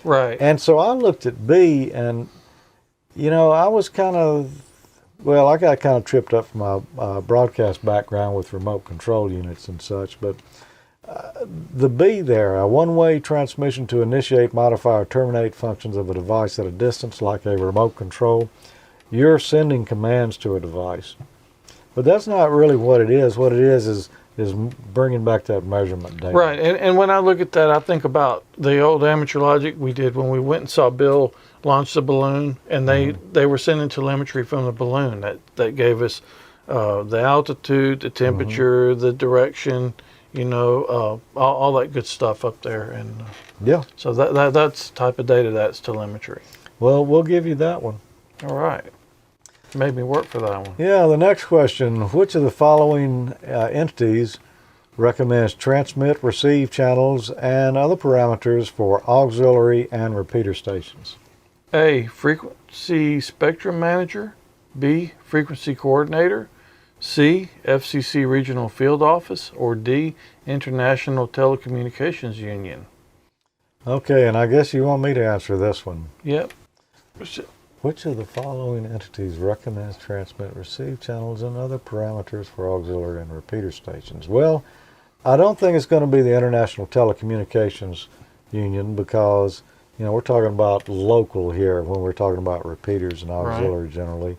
Right. And so I looked at B, and, I was kind of, I got kind of tripped up from my broadcast background with remote control units and such, but the B there, a one-way transmission to initiate, modify, or terminate functions of a device at a distance like a remote control. you're sending commands to a device. But that's not really what it is. What it is bringing back that measurement data. Right, and when I look at that, I think about the old amateur logic we did when we went and saw Bill launch the balloon, and they were sending telemetry from the balloon that gave us the altitude, the temperature, the direction, all that good stuff up there, and Yeah. so that's the type of data that's telemetry. Well, we'll give you that one. All right, made me work for that one. Yeah, the next question, which of the following entities recommends transmit, receive channels and other parameters for auxiliary and repeater stations? A, frequency spectrum manager. B, frequency coordinator. C, FCC regional field office. Or D, International Telecommunications Union. Okay, and I guess you want me to answer this one. Yep. Which of the following entities recommends transmit, receive channels and other parameters for auxiliary and repeater stations? Well, I don't think it's going to be the International Telecommunications Union because, we're talking about local here when we're talking about repeaters and auxiliary generally.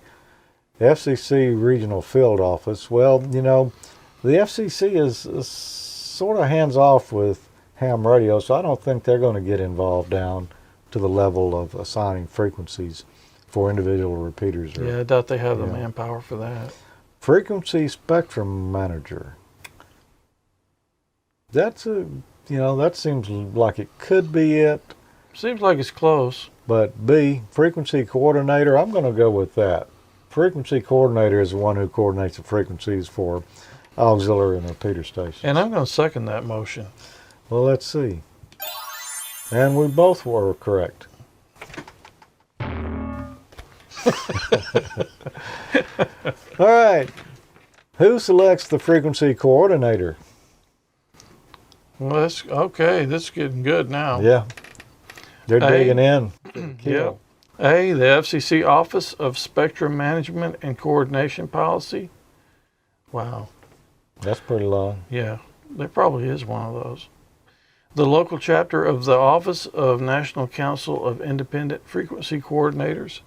The FCC Regional Field Office, well, the FCC is sort of hands-off with ham radio, so I don't think they're going to get involved down to the level of assigning frequencies for individual repeaters. Yeah, I doubt they have the manpower for that. Frequency Spectrum Manager. That seems like it could be it. Seems like it's close. But B, Frequency Coordinator, I'm going to go with that. Frequency Coordinator is the one who coordinates the frequencies for auxiliary and repeater stations. And I'm going to second that motion. Well, let's see. And we both were correct. All right. Who selects the Frequency Coordinator? Well, this is getting good now. Yeah. They're digging in. Yep. A, the FCC Office of Spectrum Management and Coordination Policy. Wow. That's pretty long. Yeah, there probably is one of those. The local chapter of the Office of National Council of Independent Frequency Coordinators.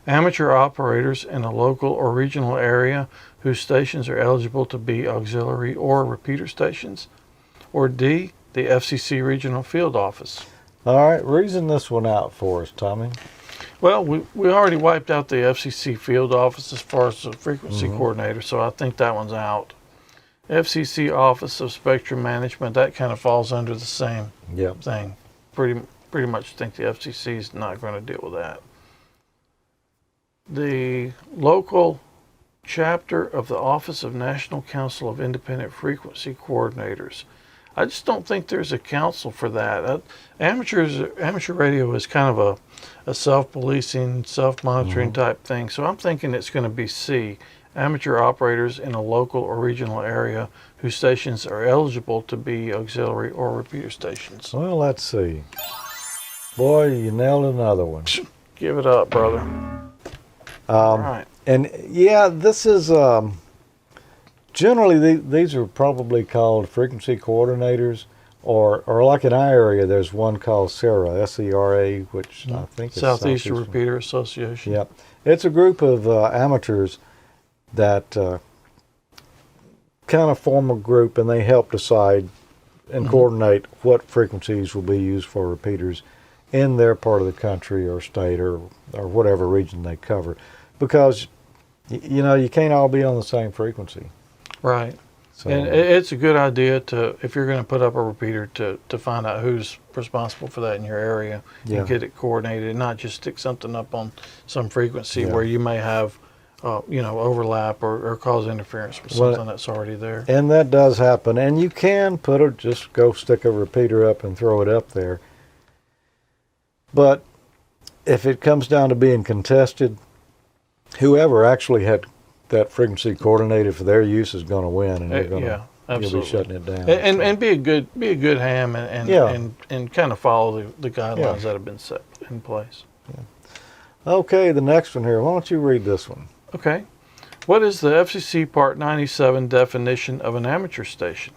Amateur operators in a local or regional area whose stations are eligible to be auxiliary or repeater stations. Or D, the FCC Regional Field Office. All right, reason this one out for us, Tommy. Well, we already wiped out the FCC Field Office as far as the frequency coordinator, so I think that one's out. FCC Office of Spectrum Management, that kind of falls under the same thing. Pretty much think the FCC is not going to deal with that. The local chapter of the Office of National Council of Independent Frequency Coordinators. I just don't think there's a council for that. Amateur radio is kind of a self-policing, self-monitoring type thing. So I'm thinking it's going to be C, amateur operators in a local or regional area whose stations are eligible to be auxiliary or repeater stations. Well, let's see. Boy, you nailed another one. Give it up, brother. All right. And yeah, this is generally these are probably called frequency coordinators, or like in our area, there's one called SERA, S-E-R-A, which I think is Southeastern Repeater Association. Yep, it's a group of amateurs that kind of form a group, and they help decide and coordinate what frequencies will be used for repeaters in their part of the country or state or whatever region they cover, because you can't all be on the same frequency. Right. So, And it's a good idea to, if you're going to put up a repeater, to find out who's responsible for that in your area and get it coordinated, and not just stick something up on some frequency where you may have, overlap or cause interference with something that's already there. And that does happen. And you can just go stick a repeater up and throw it up there. But if it comes down to being contested, whoever actually had that frequency coordinated for their use is going to win, and you'll be shutting it down. And be a good ham and kind of follow the guidelines that have been set in place. Yeah. Okay, the next one here. Why don't you read this one? Okay. What is the FCC Part 97 definition of an amateur station?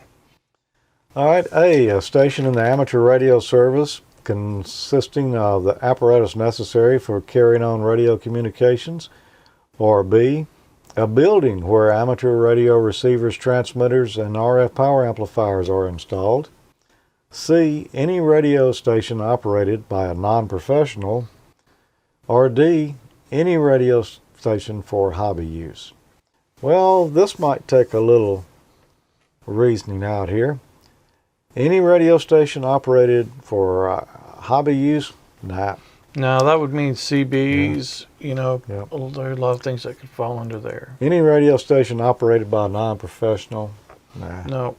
All right, a station in the amateur radio service consisting of the apparatus necessary for carrying on radio communications Or B, a building where amateur radio receivers, transmitters, and RF power amplifiers are installed. C, any radio station operated by a non-professional. Or D, any radio station for hobby use. Well, this might take a little reasoning out here. Any radio station operated for hobby use? Nah. Now that would mean CBs. You know, Yep. there are a lot of things that could fall under there. Any radio station operated by a non-professional? Nah. No.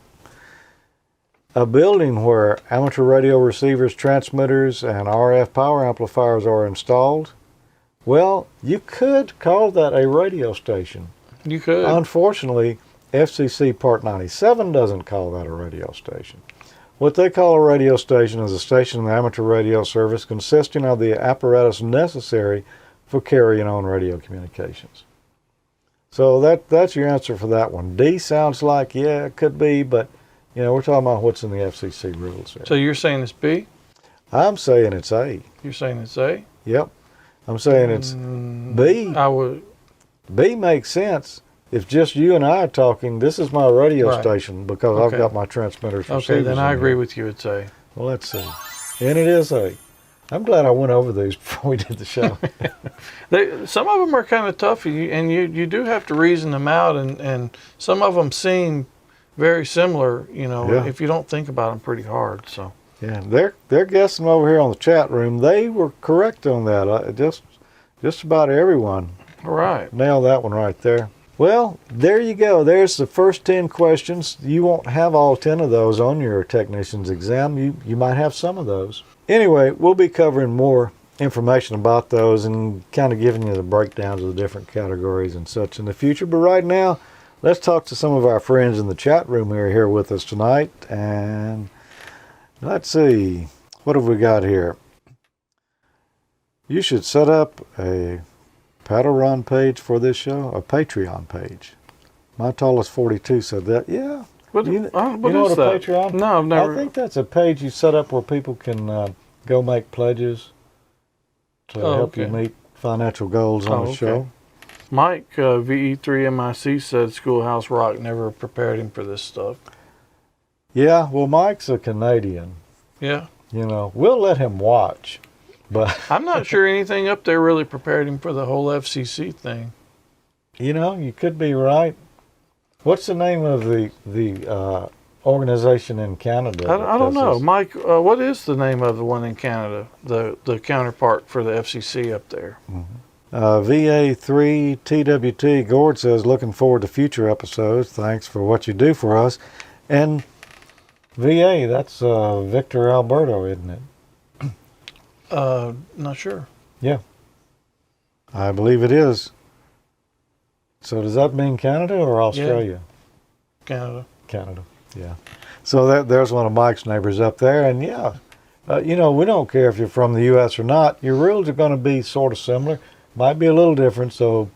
A building where amateur radio receivers, transmitters, and RF power amplifiers are installed? Well, you could call that a radio station. You could. Unfortunately, FCC Part 97 doesn't call that a radio station. What they call a radio station is a station in amateur radio service consisting of the apparatus necessary for carrying on radio communications. So that's your answer for that one. D sounds like, yeah, it could be, but you know, we're talking about what's in the FCC rules here. So you're saying it's B? I'm saying it's A. You're saying it's A? Yep. I'm saying it's B. I would. B makes sense. If just you and I are talking, this is my radio Right. station because Okay. I've got my transmitters. Okay, then I in agree here. with you. It's A. Well, let's see. And it is A. I'm glad I went over these before we did the show. Some of them are kind of tough, and you do have to reason them out, and some of them seem very similar. You know, Yeah. if you don't think about them pretty hard. So Yeah, they're guessing over here on the chat room. They were correct on that. Just about everyone all right. nailed that one right there. Well, there you go. There's the first 10 questions. You won't have all 10 of those on your technician's exam. You might have some of those. Anyway, we'll be covering more information about those and kind of giving you the breakdowns of the different categories and such in the future. But right now, let's talk to some of our friends in the chat room who are here with us tonight. And let's see, what have we got here? You should set up a Paddle Run page for this show, a Patreon page. My tallest 42 said that. Yeah. What, You what know is what a that? Patreon? No, I've never. I think that's a page you set up where people can go make pledges to Oh, help you okay. meet financial goals on Oh, the okay. show. Mike, VE3MIC, said Schoolhouse Rock never prepared him for this stuff. Yeah, well, Mike's a Canadian. Yeah. You know, we'll let him watch, but I'm not sure anything up there really prepared him for the whole FCC thing. you know, you could be right. What's the name of the organization in Canada? I don't know. This? Mike, what is the name of the one in Canada, the counterpart for the FCC up there? VA3TWT Gord says, looking forward to future episodes. Thanks for what you do for us. And VA, that's Victor Alberto, isn't it? Not sure. Yeah. I believe it is. So does that mean Canada or Australia? Canada. Canada, yeah. So there's one of Mike's neighbors up there. And yeah, you know, we don't care if you're from the U.S. or not. Your rules are going to be sort of similar. Might be a little different. So,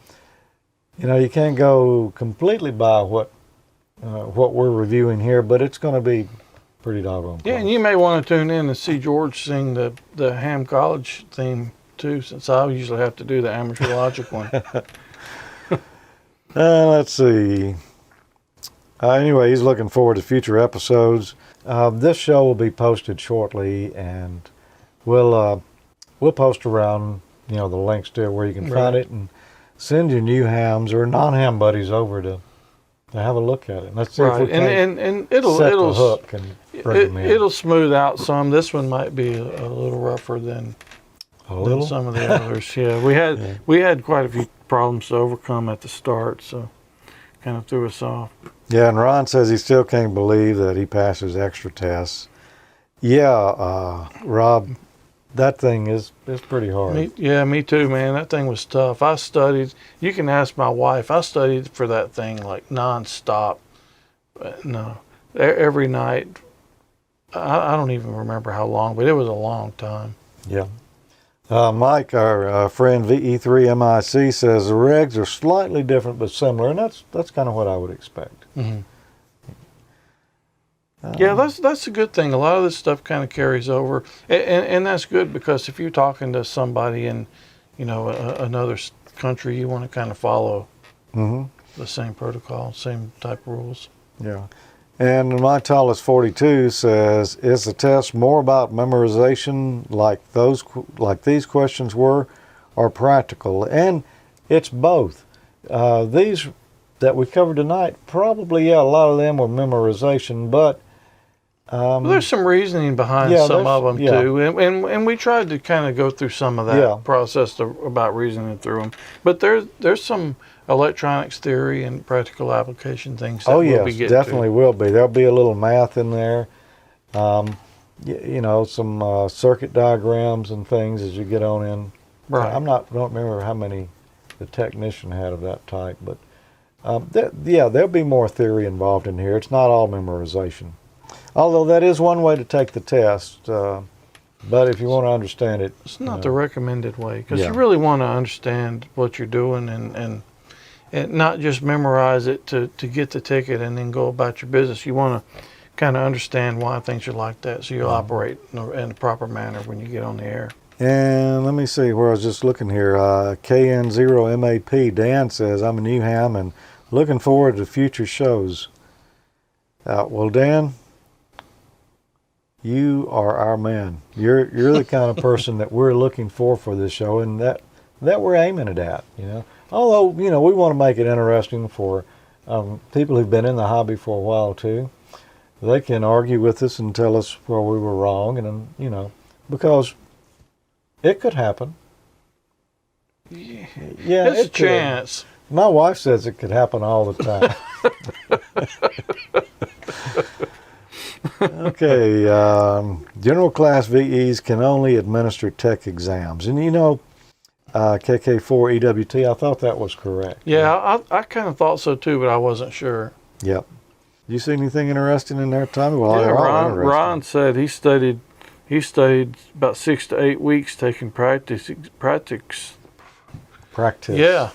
you know, you can't go completely by what we're reviewing here, but it's going to be pretty doggone Yeah, close. and you may want to tune in and see George sing the Ham College theme too, since I usually have to do the amateur logic one. Let's see. Anyway, he's looking forward to future episodes. This show will be posted shortly, and we'll post around, you know, the links to where you can find Right. it, and send your new hams or non-ham buddies over to have a look at it. Let's see if Right, we can and it'll set it'll the hook and bring them in. it'll smooth out some. This one might be a little rougher than a little. some of the others. Yeah, we had quite a few problems to overcome at the start, so kind of threw us off. Yeah, and Ron says he still can't believe that he passes extra tests. Yeah, Rob, that thing is pretty hard. Me too, man. That thing was tough. I studied. You can ask my wife. I studied for that thing like nonstop. No, every night. I don't even remember how long, but it was a long time. Yeah. Mike, our friend VE3MIC, says the regs are slightly different but similar, and that's kind of what I would expect. Mm-hmm. Yeah, that's a good thing. A lot of this stuff kind of carries over, and that's good because if you're talking to somebody and another country, you want to kind of follow Mm-hmm. the same protocol, same type of rules. Yeah. And my tallest 42 says, is the test more about memorization like these questions were, or practical? And it's both. These that we covered tonight, probably, yeah, a lot of them were memorization, but Well, there's some reasoning behind Yeah, some of them yeah. too, and we tried to kind of go through some of that Yeah. process about reasoning through them. But there's some electronics theory and practical application things that oh we'll be yes, getting definitely will be. There'll be a little math in there, some circuit diagrams and things as you get on in. to. Right. Don't remember how many the technician had of that type, but there'll be more theory involved in here. It's not all memorization. Although that is one way to take the test, but if you want to understand it, It's not the recommended way, because Yeah. you really want to understand what you're doing and not just memorize it to get the ticket and then go about your business. You want to kind of understand why things are like that, so you'll operate in the proper manner when you get on the air. And let me see where I was just looking here. KN0MAP, Dan says, I'm a new ham and looking forward to future shows. Well, Dan, you are our man. You're the kind of person that we're looking for this show, and that we're aiming it at. Although we want to make it interesting for people who've been in the hobby for a while too. They can argue with us and tell us where we were wrong, and because it could happen. Yeah, There's a it could. chance. My wife says it could happen all the time. Okay, general class VEs can only administer tech exams. And KK4 EWT, I thought that was correct. Yeah, I kind of thought so too, but I wasn't sure. Yep. You see anything interesting in there, Tommy? Well, Yeah, they're all interesting. Ron said he studied about 6 to 8 weeks taking practice. Practice. Yeah.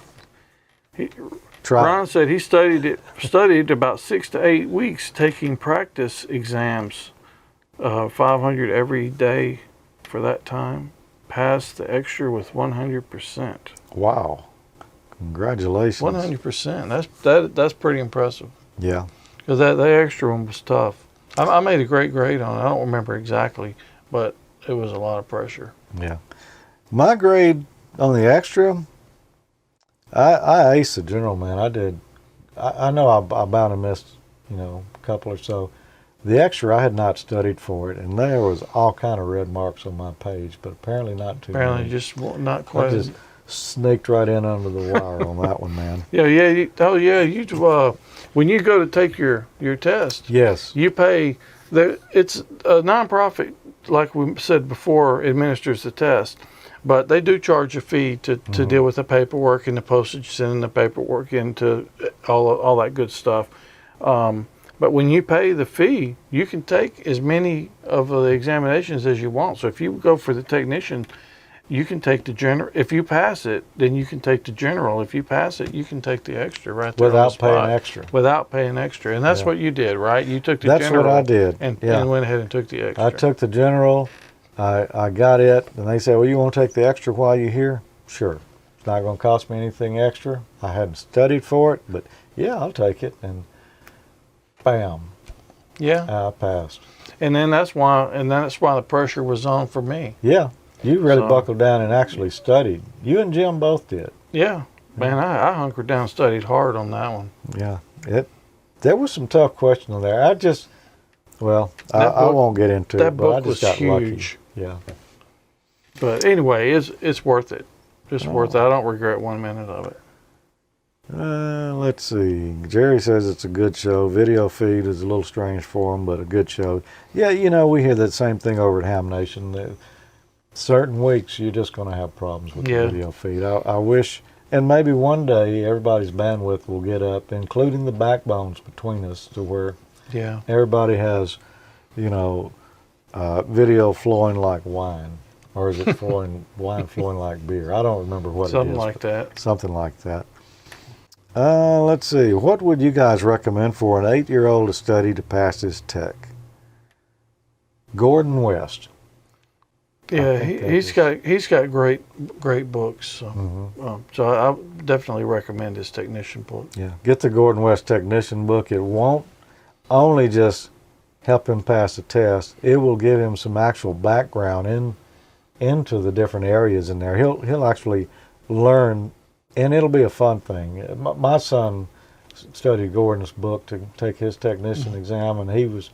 Try. Ron said he studied about 6 to 8 weeks taking practice exams, 500 every day for that time. Passed the extra with 100%. Wow. Congratulations. 100%. That's pretty impressive. Yeah. Because that extra one was tough. I made a great grade on it. I don't remember exactly, but it was a lot of pressure. Yeah. My grade on the extra, I aced the general, man. I did. I know I bound and missed, a couple or so. The extra, I had not studied for it, and there was all kind of red marks on my page, but apparently not too Apparently many. just not I quite. just snaked right in under the wire on that one, man. Yeah. When you go to take your test, Yes. you pay. It's a nonprofit, like we said before, administers the test, but they do charge a fee to deal with the paperwork and the postage, sending the paperwork into all that good stuff. But when you pay the fee, you can take as many of the examinations as you want. So if you go for the technician, you can take the general. If you pass it, then you can take the general. If you pass it, you can take the extra right there on the Without spot. paying extra. Without paying extra. And that's what you did, right? You took the That's general. what I did. And Yeah. went ahead and took the extra. I took the general. I got it, and they said, well, you want to take the extra while you're here? Sure. It's not going to cost me anything extra. I hadn't studied for it, but yeah, I'll take it. And bam, Yeah. I passed. And that's why the pressure was on for me. Yeah, you really So- buckled down and actually studied. You and Jim both did. Yeah. Man, I hunkered down and studied hard on that one. Yeah, there was some tough questions there. I book- won't get into that it, but I book just was got lucky. huge. Yeah. But anyway, it's worth it. Just worth it. I don't regret 1 minute of it. Let's see. Jerry says it's a good show. Video feed is a little strange for him, but a good show. Yeah, we hear that same thing over at Ham Nation. Certain weeks you're just going to have problems with Yeah. the video feed. I wish, and maybe one day everybody's bandwidth will get up, including the backbones between us, to where Yeah. everybody has, video flowing like wine. Or is it wine flowing like beer? I don't remember what it is. Something like that. Something like that. Let's see. What would you guys recommend for an 8-year-old to study to pass his tech? Gordon West. Yeah, think that he's got great books. So, Mhm. so I definitely recommend his technician book. Yeah, get the Gordon West Technician book. It won't only just help him pass the test. It will give him some actual background into the different areas in there. He'll actually learn, and it'll be a fun thing. My son studied Gordon's book to take his technician exam, and he was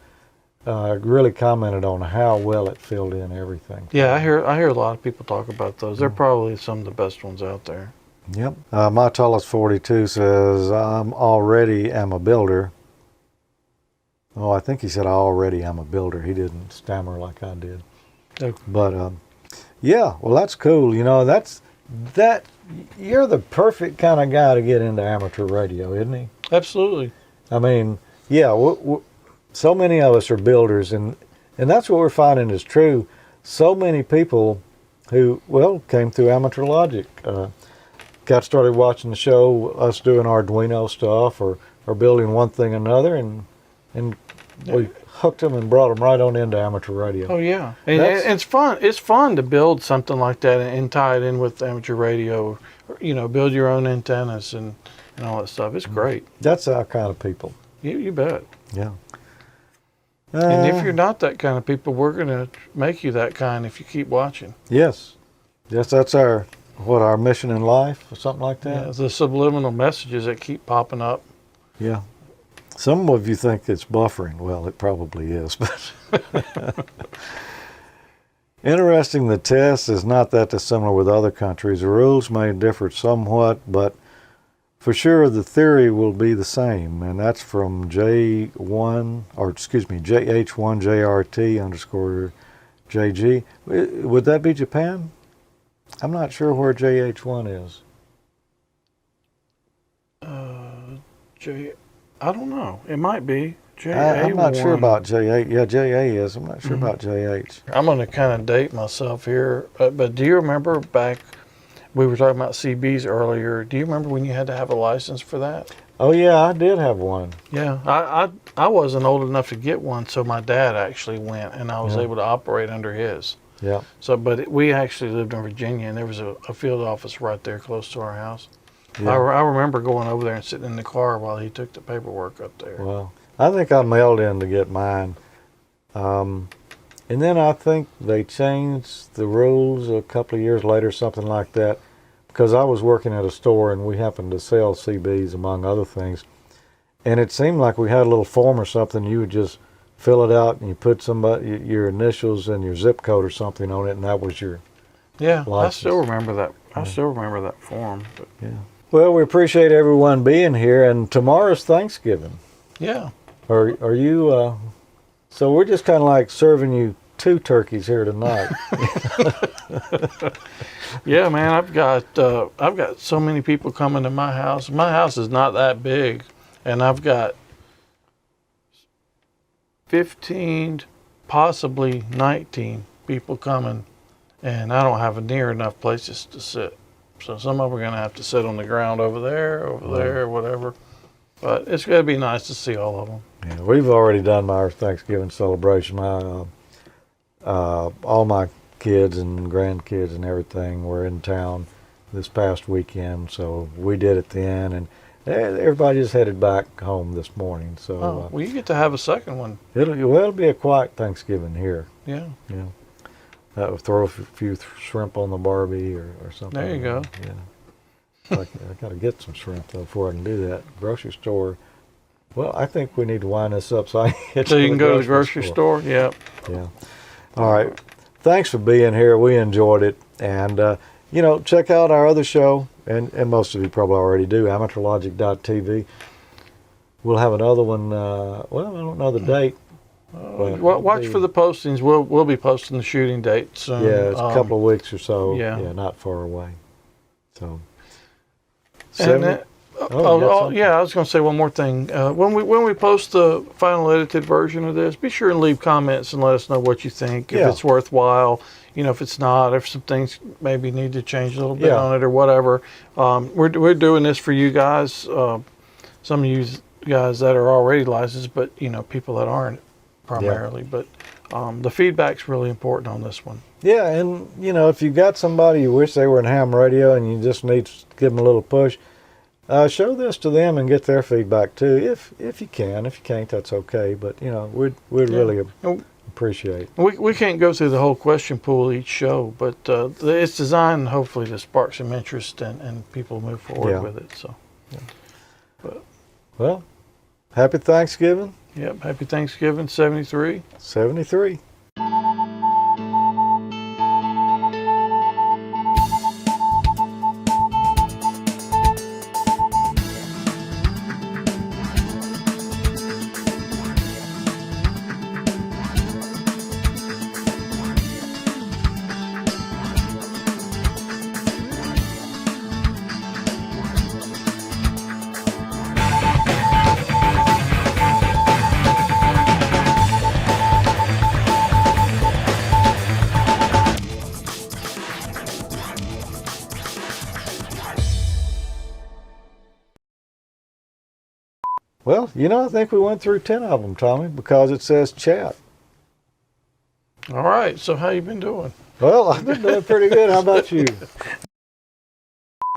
really commented on how well it filled in everything. Yeah, I hear a lot of people talk about those. They're probably some of the best ones out there. Yep. My tallest 42 says, I'm already am a builder. Oh, I think he said I already am a builder. He didn't stammer like I did. Okay. But yeah, well, that's cool. You know, that you're the perfect kind of guy to get into amateur radio, isn't he? Absolutely. I mean, yeah, so many of us are builders, and that's what we're finding is true. So many people who, well, came through Amateur Logic, got started watching the show, us doing Arduino stuff or building one thing or another, and we hooked them and brought them right on into amateur radio. Oh yeah, and That's- it's fun. It's fun to build something like that and tie it in with amateur radio. You know, build your own antennas and all that stuff. It's great. That's our kind of people. You bet. Yeah. And if you're not that kind of people, we're going to make you that kind if you keep watching. Yes, that's our mission in life or something like Yeah, that. the subliminal messages that keep popping up. Yeah. Some of you think it's buffering. Well, it probably is, but interesting. The test is not that dissimilar with other countries. The rules may differ somewhat, but for sure the theory will be the same. And that's from JH1JRT_JG. Would that be Japan? I'm not sure where JH1 is. I don't know. It might be I'm not sure JA1. about JH. Yeah, JA is. I'm not sure about JH. I'm going to kind of date myself here, but do you remember back? We were talking about CBs earlier. Do you remember when you had to have a license for that? Oh yeah, I did have one. Yeah, I wasn't old enough to get one, so my dad actually went, and I was able to operate under his. Yeah. So, but we actually lived in Virginia, and there was a field office right there close to our house. Yeah. I remember going over there and sitting in the car while he took the paperwork up there. Well, I think I mailed in to get mine. And then I think they changed the rules a couple of years later, something like that, because I was working at a store and we happened to sell CBs among other things. And it seemed like we had a little form or something. You would just fill it out and you put your initials and your zip code or something on it, and that was your Yeah, license. I still remember that. I still remember that form. But Yeah. Well, we appreciate everyone being here, and tomorrow's Thanksgiving. yeah. Are you? So we're just kind of like serving you 2 turkeys here tonight. Yeah, man, I've got so many people coming to my house. My house is not that big, and I've got 15, possibly 19 people coming, and I don't have near enough places to sit. So some of them are going to have to sit on the ground over there, whatever. But it's going to be nice to see all of them. Yeah, we've already done our Thanksgiving celebration. All my kids and grandkids and everything were in town this past weekend, so we did it then, and everybody just headed back home this morning. So Well, you get to have a second one. it'll be a quiet Thanksgiving here. Yeah. Yeah, we'll throw a few shrimp on the Barbie or something. There you go. Yeah, I got to get some shrimp though before I can do that. Grocery store. Well, I think we need to wind this up so So you can go to the grocery store. Yeah. Yeah. All right. Thanks for being here. We enjoyed it. And, check out our other show, and most of you probably already do, amateurlogic.tv. We'll have another one, I don't know the date. but Watch it'll for the postings. We'll be posting the shooting date soon. Yeah, it's a couple of weeks or so. yeah. Not far away. So. And then, you got something? yeah, I was going to say one more thing. When we post the final edited version of this, be sure and leave comments and let us know what you think. If Yeah. it's worthwhile, if it's not, if some things maybe need to change a little bit Yeah. on it or whatever. We're doing this for you guys. Some of you guys that are already licensed, but people that aren't primarily. But the feedback's really important on this one. Yeah, and if you got somebody you wish they were in ham radio and you just need to give them a little push, show this to them and get their feedback too, if you can. If you can't, that's okay. But we'd really appreciate. We can't go through the whole question pool each show, but it's designed hopefully to spark some interest and people move forward with it. So, well, happy Thanksgiving. Yep, happy Thanksgiving, 73. 73. Well, I think we went through 10 of them, Tommy, because it says chat. All right, so how you been doing? Well, I've been doing pretty good. How about you?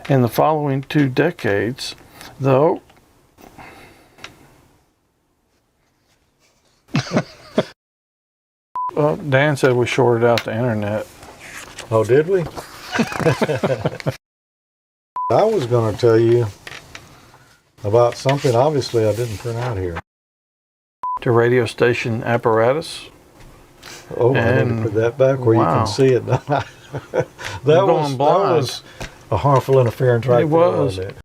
In the following 2 decades, though, well, Dan said we shorted out the internet. Oh, did we? I was going to tell you about something obviously I didn't print out here. The radio station apparatus. Oh, I need to put that back where you can see it. that going blind. was a harmful interference right It there, was. wasn't it?